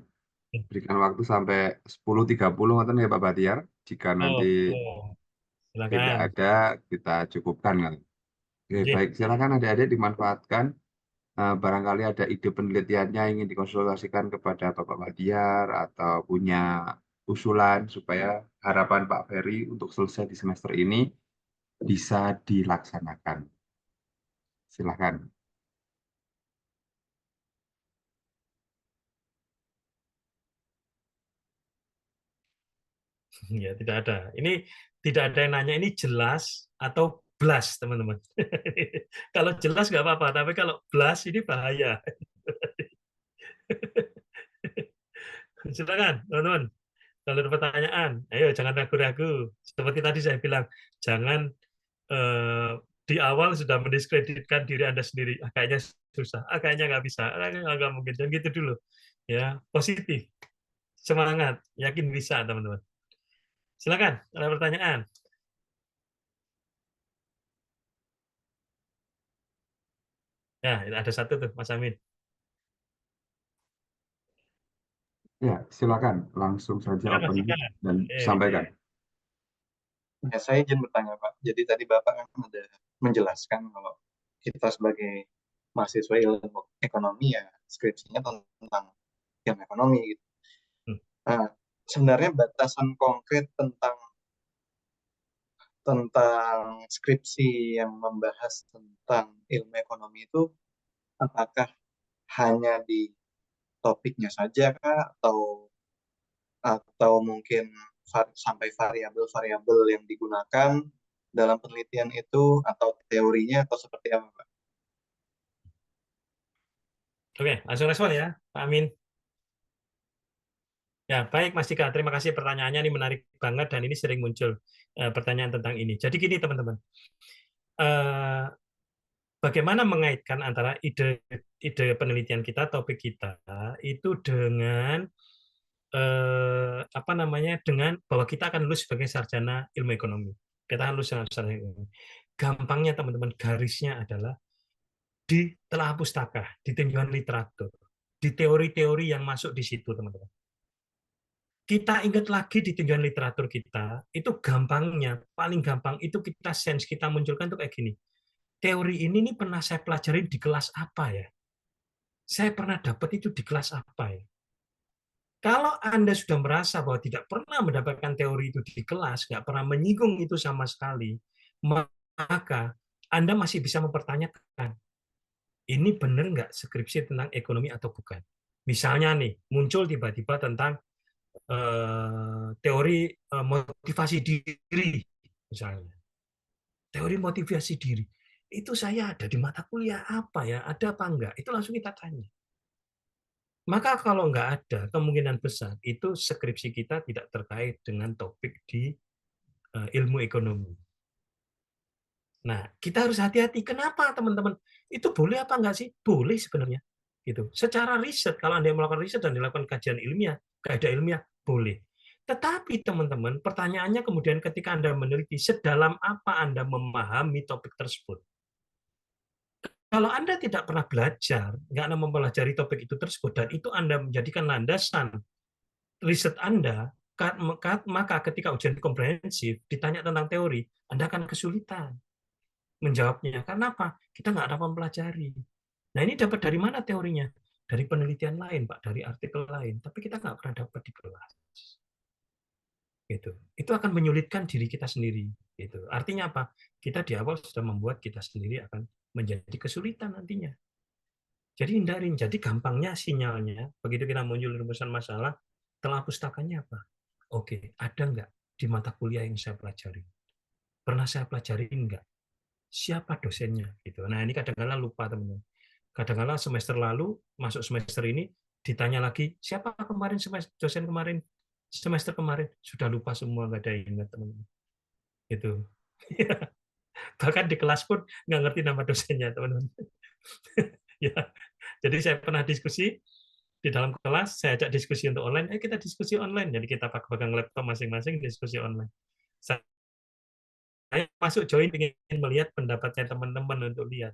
berikan waktu sampai 10.30 ngoten ya Pak Batiar. Jika nanti tidak Silakan. ada, kita cukupkan kan. Oke, Oke. baik, silakan adik-adik dimanfaatkan. Barangkali ada ide penelitiannya ingin dikonsultasikan kepada Bapak Batiar atau punya usulan supaya harapan Pak Ferry untuk selesai di semester ini bisa dilaksanakan. Silakan. Ya, tidak ada. Ini tidak ada yang nanya ini jelas atau blas, teman-teman. Kalau jelas nggak apa-apa, tapi kalau blas ini bahaya. Silakan, teman-teman. Kalau ada pertanyaan, ayo jangan ragu-ragu. Seperti tadi saya bilang, jangan di awal sudah mendiskreditkan diri Anda sendiri. Kayaknya susah, kayaknya nggak bisa, nggak mungkin. Jangan gitu dulu. Ya, positif, semangat, yakin bisa, teman-teman. Silakan, ada pertanyaan. Ya, ada satu tuh, Mas Amin. Ya, silakan langsung saja open dan sampaikan. Ya, saya izin bertanya Pak. Jadi tadi Bapak kan ada menjelaskan kalau kita sebagai mahasiswa ilmu ekonomi ya skripsinya tentang ilmu ekonomi gitu. Nah, sebenarnya batasan konkret tentang skripsi yang membahas tentang ilmu ekonomi itu apakah hanya di topiknya saja kah atau mungkin sampai variabel-variabel yang digunakan dalam penelitian itu atau teorinya atau seperti apa Pak? Oke, langsung respon ya, Pak Amin. Ya, baik Mas Dika, terima kasih pertanyaannya, ini menarik banget dan ini sering muncul pertanyaan tentang ini. Jadi gini teman-teman, bagaimana mengaitkan antara ide penelitian kita, topik kita itu dengan dengan bahwa kita akan lulus sebagai sarjana ilmu ekonomi. Kita akan lulus dengan sarjana ilmu ekonomi. Gampangnya teman-teman, garisnya adalah di telah pustaka, di tinjauan literatur, di teori-teori yang masuk di situ teman-teman. Kita ingat lagi di tinjauan literatur kita, itu gampangnya, paling gampang itu kita sense, kita munculkan itu kayak gini. Teori ini nih pernah saya pelajari di kelas apa ya? Saya pernah dapat itu di kelas apa ya? Kalau Anda sudah merasa bahwa tidak pernah mendapatkan teori itu di kelas, nggak pernah menyinggung itu sama sekali, maka Anda masih bisa mempertanyakan, ini benar nggak skripsi tentang ekonomi atau bukan? Misalnya nih, muncul tiba-tiba tentang teori motivasi diri, misalnya. Teori motivasi diri. Itu saya ada di mata kuliah apa ya? Ada apa enggak? Itu langsung kita tanya. Maka kalau nggak ada, kemungkinan besar itu skripsi kita tidak terkait dengan topik di ilmu ekonomi. Nah, kita harus hati-hati. Kenapa, teman-teman? Itu boleh apa enggak sih? Boleh sebenarnya. Gitu. Secara riset, kalau Anda melakukan riset dan dilakukan kajian ilmiah, kaidah ilmiah, boleh. Tetapi teman-teman, pertanyaannya kemudian ketika Anda meneliti, sedalam apa Anda memahami topik tersebut? Kalau Anda tidak pernah belajar, nggak Anda mempelajari topik itu tersebut, dan itu Anda menjadikan landasan riset Anda, maka ketika ujian komprehensif ditanya tentang teori, Anda akan kesulitan menjawabnya. Karena apa? Kita nggak dapat mempelajari. Nah, ini dapat dari mana teorinya? Dari penelitian lain, Pak, dari artikel lain. Tapi kita nggak pernah dapat di kelas. Gitu. Itu akan menyulitkan diri kita sendiri. Gitu. Artinya apa? Kita di awal sudah membuat kita sendiri akan menjadi kesulitan nantinya. Jadi hindarin. Jadi gampangnya sinyalnya, begitu kita muncul rumusan masalah, telah pustakanya apa? Oke, ada nggak di mata kuliah yang saya pelajari? Pernah saya pelajari enggak? Siapa dosennya? Gitu. Nah, ini kadang-kadang lupa, teman-teman. Kadang-kadang semester lalu, masuk semester ini, ditanya lagi, siapa kemarin dosen kemarin? Semester kemarin? Sudah lupa semua, nggak ada yang ingat, teman-teman. Gitu. Bahkan di kelas pun nggak ngerti nama dosennya, teman-teman. Ya. Jadi saya pernah diskusi di dalam kelas, saya ajak diskusi untuk online, kita diskusi online. Jadi kita pegang laptop masing-masing, diskusi online. Saya masuk join ingin melihat pendapatnya teman-teman untuk lihat.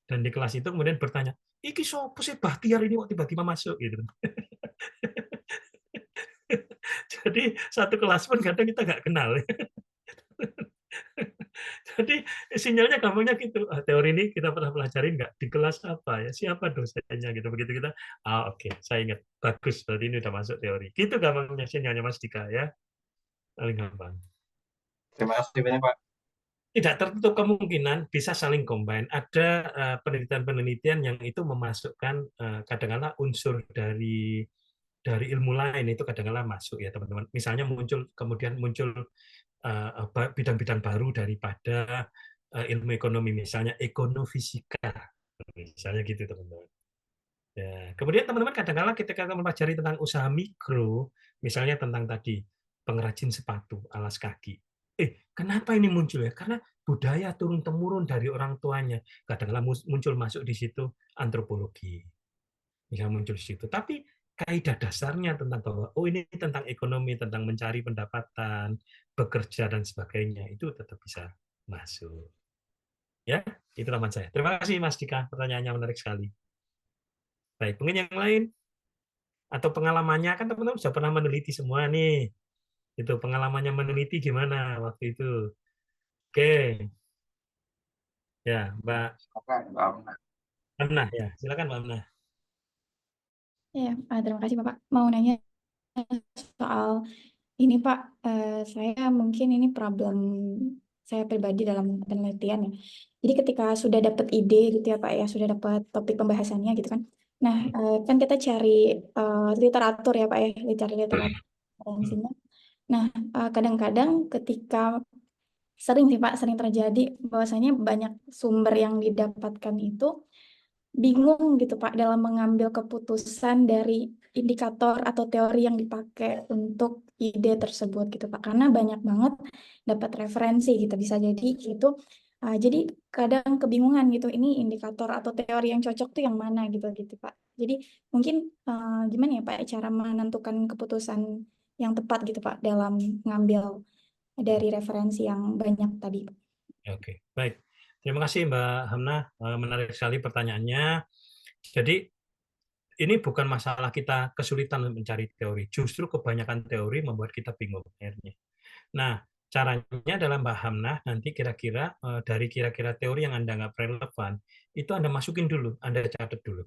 Dan di kelas itu kemudian bertanya, iki sopo sih Bahtiar ini kok tiba-tiba masuk gitu. Jadi satu kelas pun kadang kita nggak kenal. Jadi sinyalnya gampangnya gitu. Teori ini kita pernah pelajari nggak? Di kelas apa ya? Siapa dosennya gitu. Begitu kita, oke, saya ingat. Bagus, berarti ini udah masuk teori. Gitu gampangnya sinyalnya Mas Dika ya. Paling gampang. Terima kasih banyak, Pak. Tidak tertutup kemungkinan bisa saling combine. Ada penelitian-penelitian yang itu memasukkan kadang-kala unsur dari ilmu lain itu kadang-kala masuk ya teman-teman. Misalnya kemudian muncul bidang-bidang baru daripada ilmu ekonomi, misalnya ekonomifisika, misalnya gitu teman-teman. Ya. Kemudian teman-teman kadang-kala ketika mempelajari tentang usaha mikro, misalnya tentang tadi pengrajin sepatu, alas kaki. Kenapa ini muncul ya? Karena budaya turun-temurun dari orang tuanya. Kadang-kala muncul masuk di situ antropologi. Bisa muncul di situ. Tapi kaidah dasarnya tentang bahwa ini tentang ekonomi, tentang mencari pendapatan, bekerja dan sebagainya, itu tetap bisa masuk. Ya, itu teman saya. Terima kasih Mas Dika, pertanyaannya menarik sekali. Baik, mungkin yang lain atau pengalamannya kan teman-teman sudah pernah meneliti semua nih. Itu pengalamannya meneliti gimana waktu itu? Oke. Ya, Mbak Amnah ya. Silakan Mbak Amnah. Ya, terima kasih Bapak. Mau nanya soal ini Pak, saya mungkin ini problem saya pribadi dalam penelitian ya. Jadi ketika sudah dapat ide gitu ya Pak ya, sudah dapat topik pembahasannya gitu kan. Nah, kan kita cari literatur ya Pak ya, cari literatur referensinya. Nah, kadang-kadang ketika sering sih Pak, sering terjadi bahwasanya banyak sumber yang didapatkan itu bingung gitu Pak dalam mengambil keputusan dari indikator atau teori yang dipakai untuk ide tersebut gitu Pak, karena banyak banget dapat referensi gitu, bisa jadi gitu. Jadi kadang kebingungan gitu, ini indikator atau teori yang cocok tuh yang mana gitu Pak. Jadi mungkin gimana ya Pak cara menentukan keputusan yang tepat gitu Pak dalam mengambil dari referensi yang banyak tadi. Oke, baik. Terima kasih Mbak Hamnah, menarik sekali pertanyaannya. Jadi ini bukan masalah kita kesulitan mencari teori, justru kebanyakan teori membuat kita bingung akhirnya. Nah, caranya adalah Mbak Hamnah nanti kira-kira dari kira-kira teori yang Anda nggak relevan, itu Anda masukin dulu, Anda catat dulu.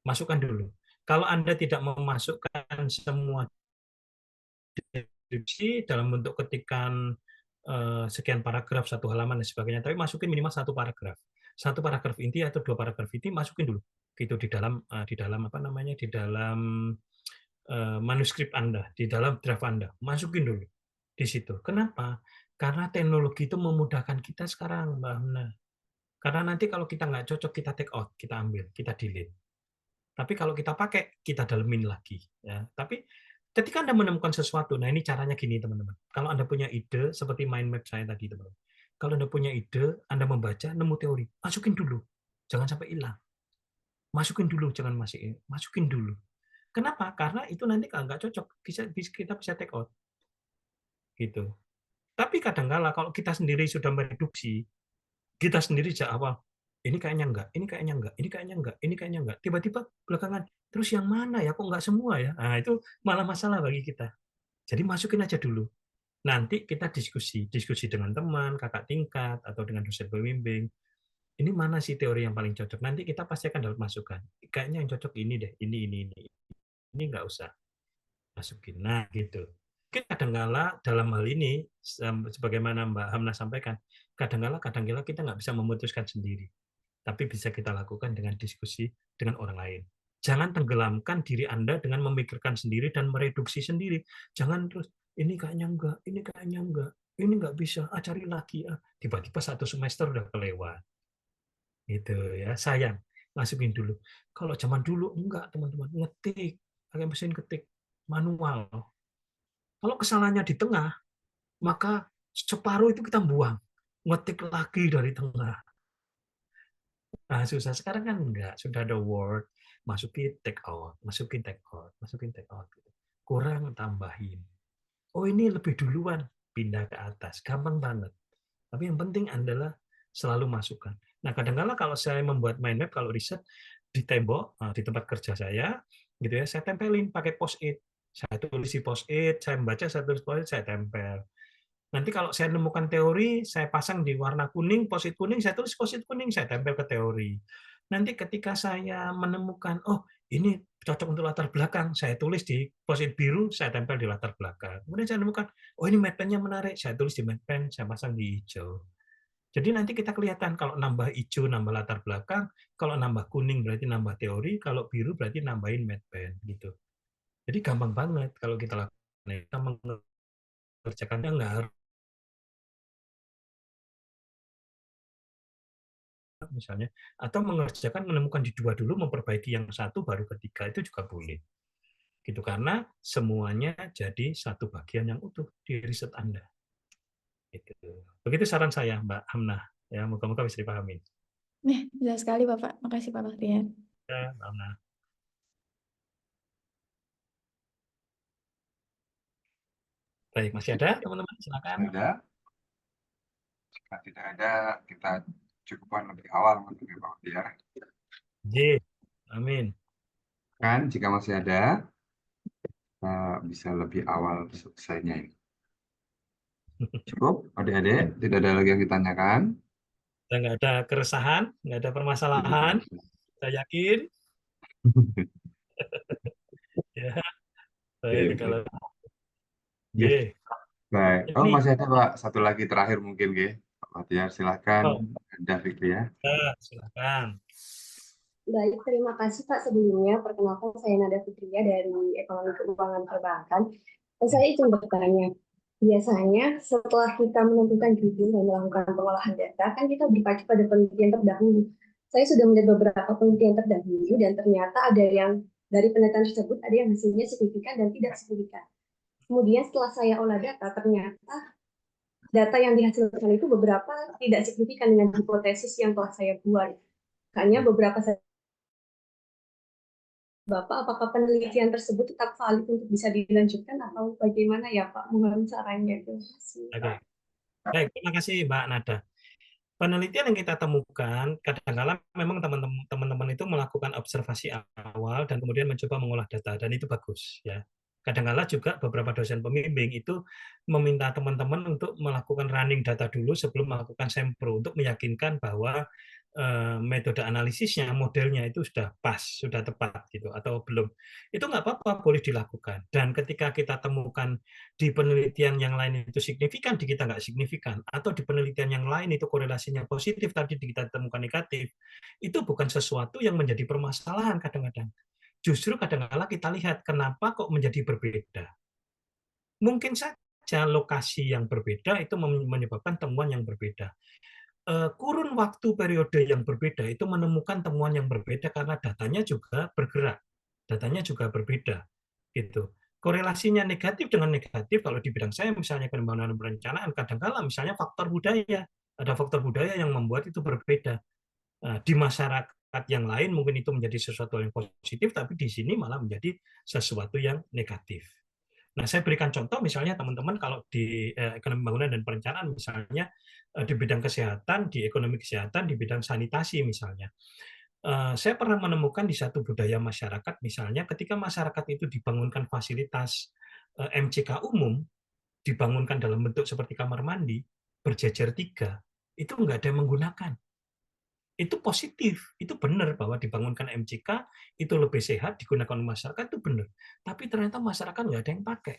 Masukkan dulu. Kalau Anda tidak memasukkan semua deskripsi dalam bentuk ketikan sekian paragraf, satu halaman dan sebagainya, tapi masukin minimal satu paragraf inti atau dua paragraf inti, masukin dulu gitu di dalam apa namanya, di dalam manuskrip Anda, di dalam draft Anda, masukin dulu di situ. Kenapa? Karena teknologi itu memudahkan kita sekarang, Mbak Hamna. Karena nanti kalau kita nggak cocok, kita take out, kita ambil, kita delete. Tapi kalau kita pakai, kita dalemin lagi. Ya. Tapi ketika Anda menemukan sesuatu, nah ini caranya gini teman-teman. Kalau Anda punya ide, seperti mind map saya tadi teman-teman. Kalau Anda punya ide, Anda membaca, nemu teori, masukin dulu. Jangan sampai hilang. Masukin dulu, jangan masukin dulu. Kenapa? Karena itu nanti kalau nggak cocok, kita bisa take out. Gitu. Tapi kadang-kala kalau kita sendiri sudah mereduksi, kita sendiri sejak awal, ini kayaknya enggak, ini kayaknya enggak, ini kayaknya enggak, ini kayaknya enggak. Tiba-tiba belakangan, terus yang mana ya? Kok enggak semua ya? Nah, itu malah masalah bagi kita. Jadi masukin aja dulu. Nanti kita diskusi dengan teman, kakak tingkat, atau dengan dosen pembimbing. Ini mana sih teori yang paling cocok? Nanti kita pasti akan dapat masukan. Kayaknya yang cocok ini deh, ini. Ini enggak usah masukin. Nah, gitu. Mungkin kadangkala dalam hal ini, sebagaimana Mbak Hamna sampaikan, kadangkala kita nggak bisa memutuskan sendiri, tapi bisa kita lakukan dengan diskusi dengan orang lain. Jangan tenggelamkan diri Anda dengan memikirkan sendiri dan mereduksi sendiri. Jangan terus, ini kayaknya enggak, ini nggak bisa, cari lagi. Tiba-tiba 1 semester udah kelewat. Gitu ya, sayang. Masukin dulu. Kalau zaman dulu enggak, teman-teman, ngetik, pakai mesin ketik manual. Kalau kesalahannya di tengah, maka separuh itu kita buang. Ngetik lagi dari tengah. Nah, susah. Sekarang kan enggak. Sudah ada Word, masukin take out, masukin take out, masukin take out. Kurang, tambahin. Oh, ini lebih duluan. Pindah ke atas. Gampang banget. Tapi yang penting adalah selalu masukkan. Nah, kadang-kala kalau saya membuat mind map, kalau riset di tembok, di tempat kerja saya, gitu ya, saya tempelin pakai post-it. Saya tulis di post-it, saya membaca, saya tulis post-it, saya tempel. Nanti kalau saya menemukan teori, saya pasang di warna kuning, post-it kuning, saya tulis post-it kuning, saya tempel ke teori. Nanti ketika saya menemukan, oh ini cocok untuk latar belakang, saya tulis di post-it biru, saya tempel di latar belakang. Kemudian saya menemukan, oh ini mat pen-nya menarik, saya tulis di mat pen, saya pasang di hijau. Jadi nanti kita kelihatan kalau nambah hijau nambah latar belakang, kalau nambah kuning berarti nambah teori, kalau biru berarti nambahin mat pen gitu. Jadi gampang banget kalau kita lakukan. Kita mengerjakannya nggak harus misalnya, atau mengerjakan menemukan di 2 dulu, memperbaiki yang 1 baru ketiga, itu juga boleh. Gitu, karena semuanya jadi satu bagian yang utuh di riset Anda. Gitu. Begitu saran saya, Mbak Hamna. Ya, moga-moga bisa dipahami. Jelas sekali Bapak. Makasih Pak Baktiar. Ya, Mbak Hamna. Baik, masih ada teman-teman? Silakan. Ada. Jika tidak ada, kita cukupkan lebih awal untuk Pak Baktiar. Amin. Kan, jika masih ada, kita bisa lebih awal selesainya ini. Cukup, adik-adik? Tidak ada lagi yang ditanyakan? Nggak ada keresahan, nggak ada permasalahan. Saya yakin. Ya, baik kalau. Oke. Baik. Oh, masih ada Pak. Satu lagi terakhir mungkin, Pak Baktiar. Silakan, Anda Fikri ya. Silakan. Baik, terima kasih Pak sebelumnya. Perkenalkan saya Nada Fitria dari Ekonomi Keuangan Perbankan. Saya izin bertanya, biasanya setelah kita menentukan judul dan melakukan pengolahan data, kan kita berpacu pada penelitian terdahulu. Saya sudah melihat beberapa penelitian terdahulu dan ternyata ada yang dari penelitian tersebut ada yang hasilnya signifikan dan tidak signifikan. Kemudian setelah saya olah data, ternyata data yang dihasilkan itu beberapa tidak signifikan dengan hipotesis yang telah saya buat. Hanya beberapa Bapak, apakah penelitian tersebut tetap valid untuk bisa dilanjutkan atau bagaimana ya Pak? Mohon sarannya. Terima kasih. Oke. Baik, terima kasih Mbak Nada. Penelitian yang kita temukan, kadang-kala memang teman-teman itu melakukan observasi awal dan kemudian mencoba mengolah data, dan itu bagus. Ya. Kadang-kala juga beberapa dosen pembimbing itu meminta teman-teman untuk melakukan running data dulu sebelum melakukan sempro, untuk meyakinkan bahwa metode analisisnya, modelnya itu sudah pas, sudah tepat gitu, atau belum. Itu nggak apa-apa, boleh dilakukan. Dan ketika kita temukan di penelitian yang lain itu signifikan, di kita nggak signifikan, atau di penelitian yang lain itu korelasinya positif, tapi di kita temukan negatif, itu bukan sesuatu yang menjadi permasalahan kadang-kadang. Justru kadang-kala kita lihat kenapa kok menjadi berbeda. Mungkin saja lokasi yang berbeda itu menyebabkan temuan yang berbeda. Kurun waktu periode yang berbeda itu menemukan temuan yang berbeda karena datanya juga bergerak, datanya juga berbeda, gitu. Korelasinya negatif dengan negatif kalau di bidang saya misalnya pembangunan perencanaan, kadang-kala misalnya faktor budaya, ada faktor budaya yang membuat itu berbeda. Di masyarakat yang lain mungkin itu menjadi sesuatu yang positif, tapi di sini malah menjadi sesuatu yang negatif. Nah, saya berikan contoh misalnya teman-teman kalau di ekonomi pembangunan dan perencanaan misalnya di bidang kesehatan, di ekonomi kesehatan, di bidang sanitasi misalnya. Saya pernah menemukan di satu budaya masyarakat misalnya ketika masyarakat itu dibangunkan fasilitas MCK umum, dibangunkan dalam bentuk seperti kamar mandi, berjejer 3, itu nggak ada yang menggunakan. Itu positif, itu benar bahwa dibangunkan MCK itu lebih sehat, digunakan oleh masyarakat itu benar. Tapi ternyata masyarakat nggak ada yang pakai.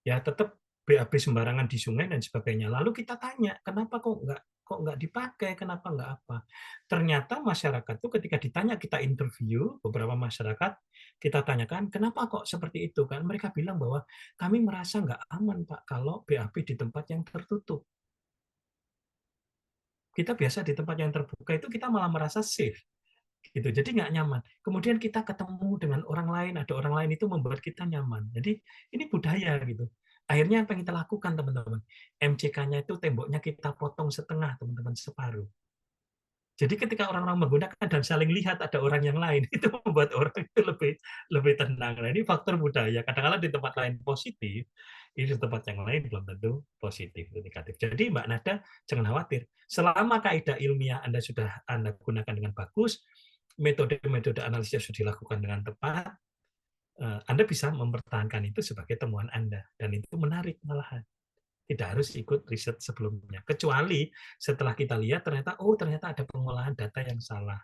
ya tetap BAB sembarangan di sungai dan sebagainya. Lalu kita tanya, kenapa kok nggak dipakai, kenapa nggak apa? Ternyata masyarakat tuh ketika ditanya, kita interview beberapa masyarakat, kita tanyakan, kenapa kok seperti itu kan? Mereka bilang bahwa kami merasa nggak aman Pak kalau BAB di tempat yang tertutup. Kita biasa di tempat yang terbuka itu kita malah merasa safe. Gitu. Jadi nggak nyaman. Kemudian kita ketemu dengan orang lain, ada orang lain itu membuat kita nyaman. Jadi ini budaya gitu. Akhirnya apa yang kita lakukan teman-teman? MCK-nya itu temboknya kita potong setengah teman-teman, separuh. Jadi ketika orang-orang menggunakan dan saling lihat ada orang yang lain, itu membuat orang itu lebih tenang. Nah ini faktor budaya. Kadang-kadang di tempat lain positif, ini di tempat yang lain belum tentu positif atau negatif. Jadi Mbak Nada jangan khawatir. Selama kaidah ilmiah Anda sudah Anda gunakan dengan bagus, metode-metode analisis sudah dilakukan dengan tepat, Anda bisa mempertahankan itu sebagai temuan Anda. Dan itu menarik malahan. Tidak harus ikut riset sebelumnya. Kecuali setelah kita lihat ternyata ada pengolahan data yang salah.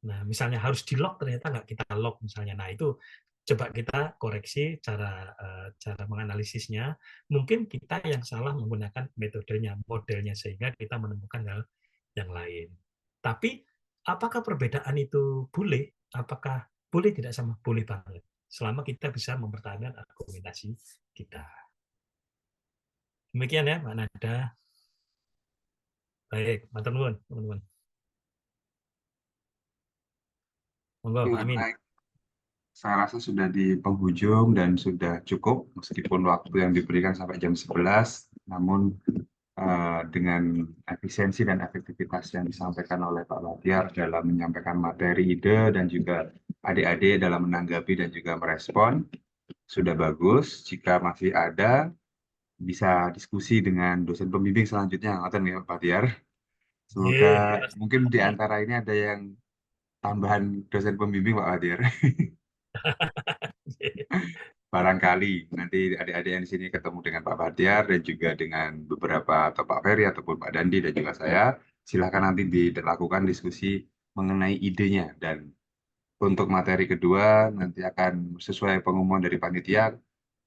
Nah, misalnya harus di-log, ternyata nggak kita log misalnya. Nah, itu coba kita koreksi cara menganalisisnya. Mungkin kita yang salah menggunakan metodenya, modelnya, sehingga kita menemukan hal yang lain. Tapi apakah perbedaan itu boleh? Apakah boleh tidak sama? Boleh banget. Selama kita bisa mempertahankan argumentasi kita. Demikian ya, Mbak Nada. Baik, matur nuwun, teman-teman. Monggo, Pak Amin. Baik. Saya rasa sudah di penghujung dan sudah cukup, meskipun waktu yang diberikan sampai jam 11, namun dengan efisiensi dan efektivitas yang disampaikan oleh Pak Batiar dalam menyampaikan materi, ide, dan juga adik-adik dalam menanggapi dan juga merespon, sudah bagus. Jika masih ada, bisa diskusi dengan dosen pembimbing selanjutnya, ngoten ya Pak Batiar. Semoga mungkin di antara ini ada yang tambahan dosen pembimbing Pak Batiar. Barangkali nanti adik-adik yang di sini ketemu dengan Pak Batiar dan juga dengan beberapa atau Pak Ferry ataupun Pak Dandi dan juga saya, silakan nanti dilakukan diskusi mengenai idenya. Dan untuk materi kedua nanti akan sesuai pengumuman dari panitia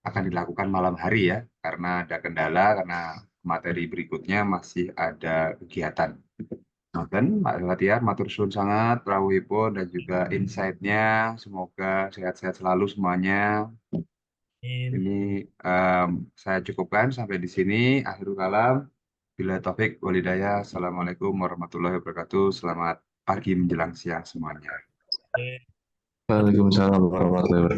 akan dilakukan malam hari ya, karena ada kendala karena materi berikutnya masih ada kegiatan. Noten, Pak Batiar, matur suwun sangat rawuhipun dan juga insight-nya. Semoga sehat-sehat selalu semuanya. Ini saya cukupkan sampai di sini. Akhirul kalam. Bila taufik walhidayah. Assalamualaikum warahmatullahi wabarakatuh. Selamat pagi menjelang siang semuanya. Waalaikumsalam warahmatullahi wabarakatuh.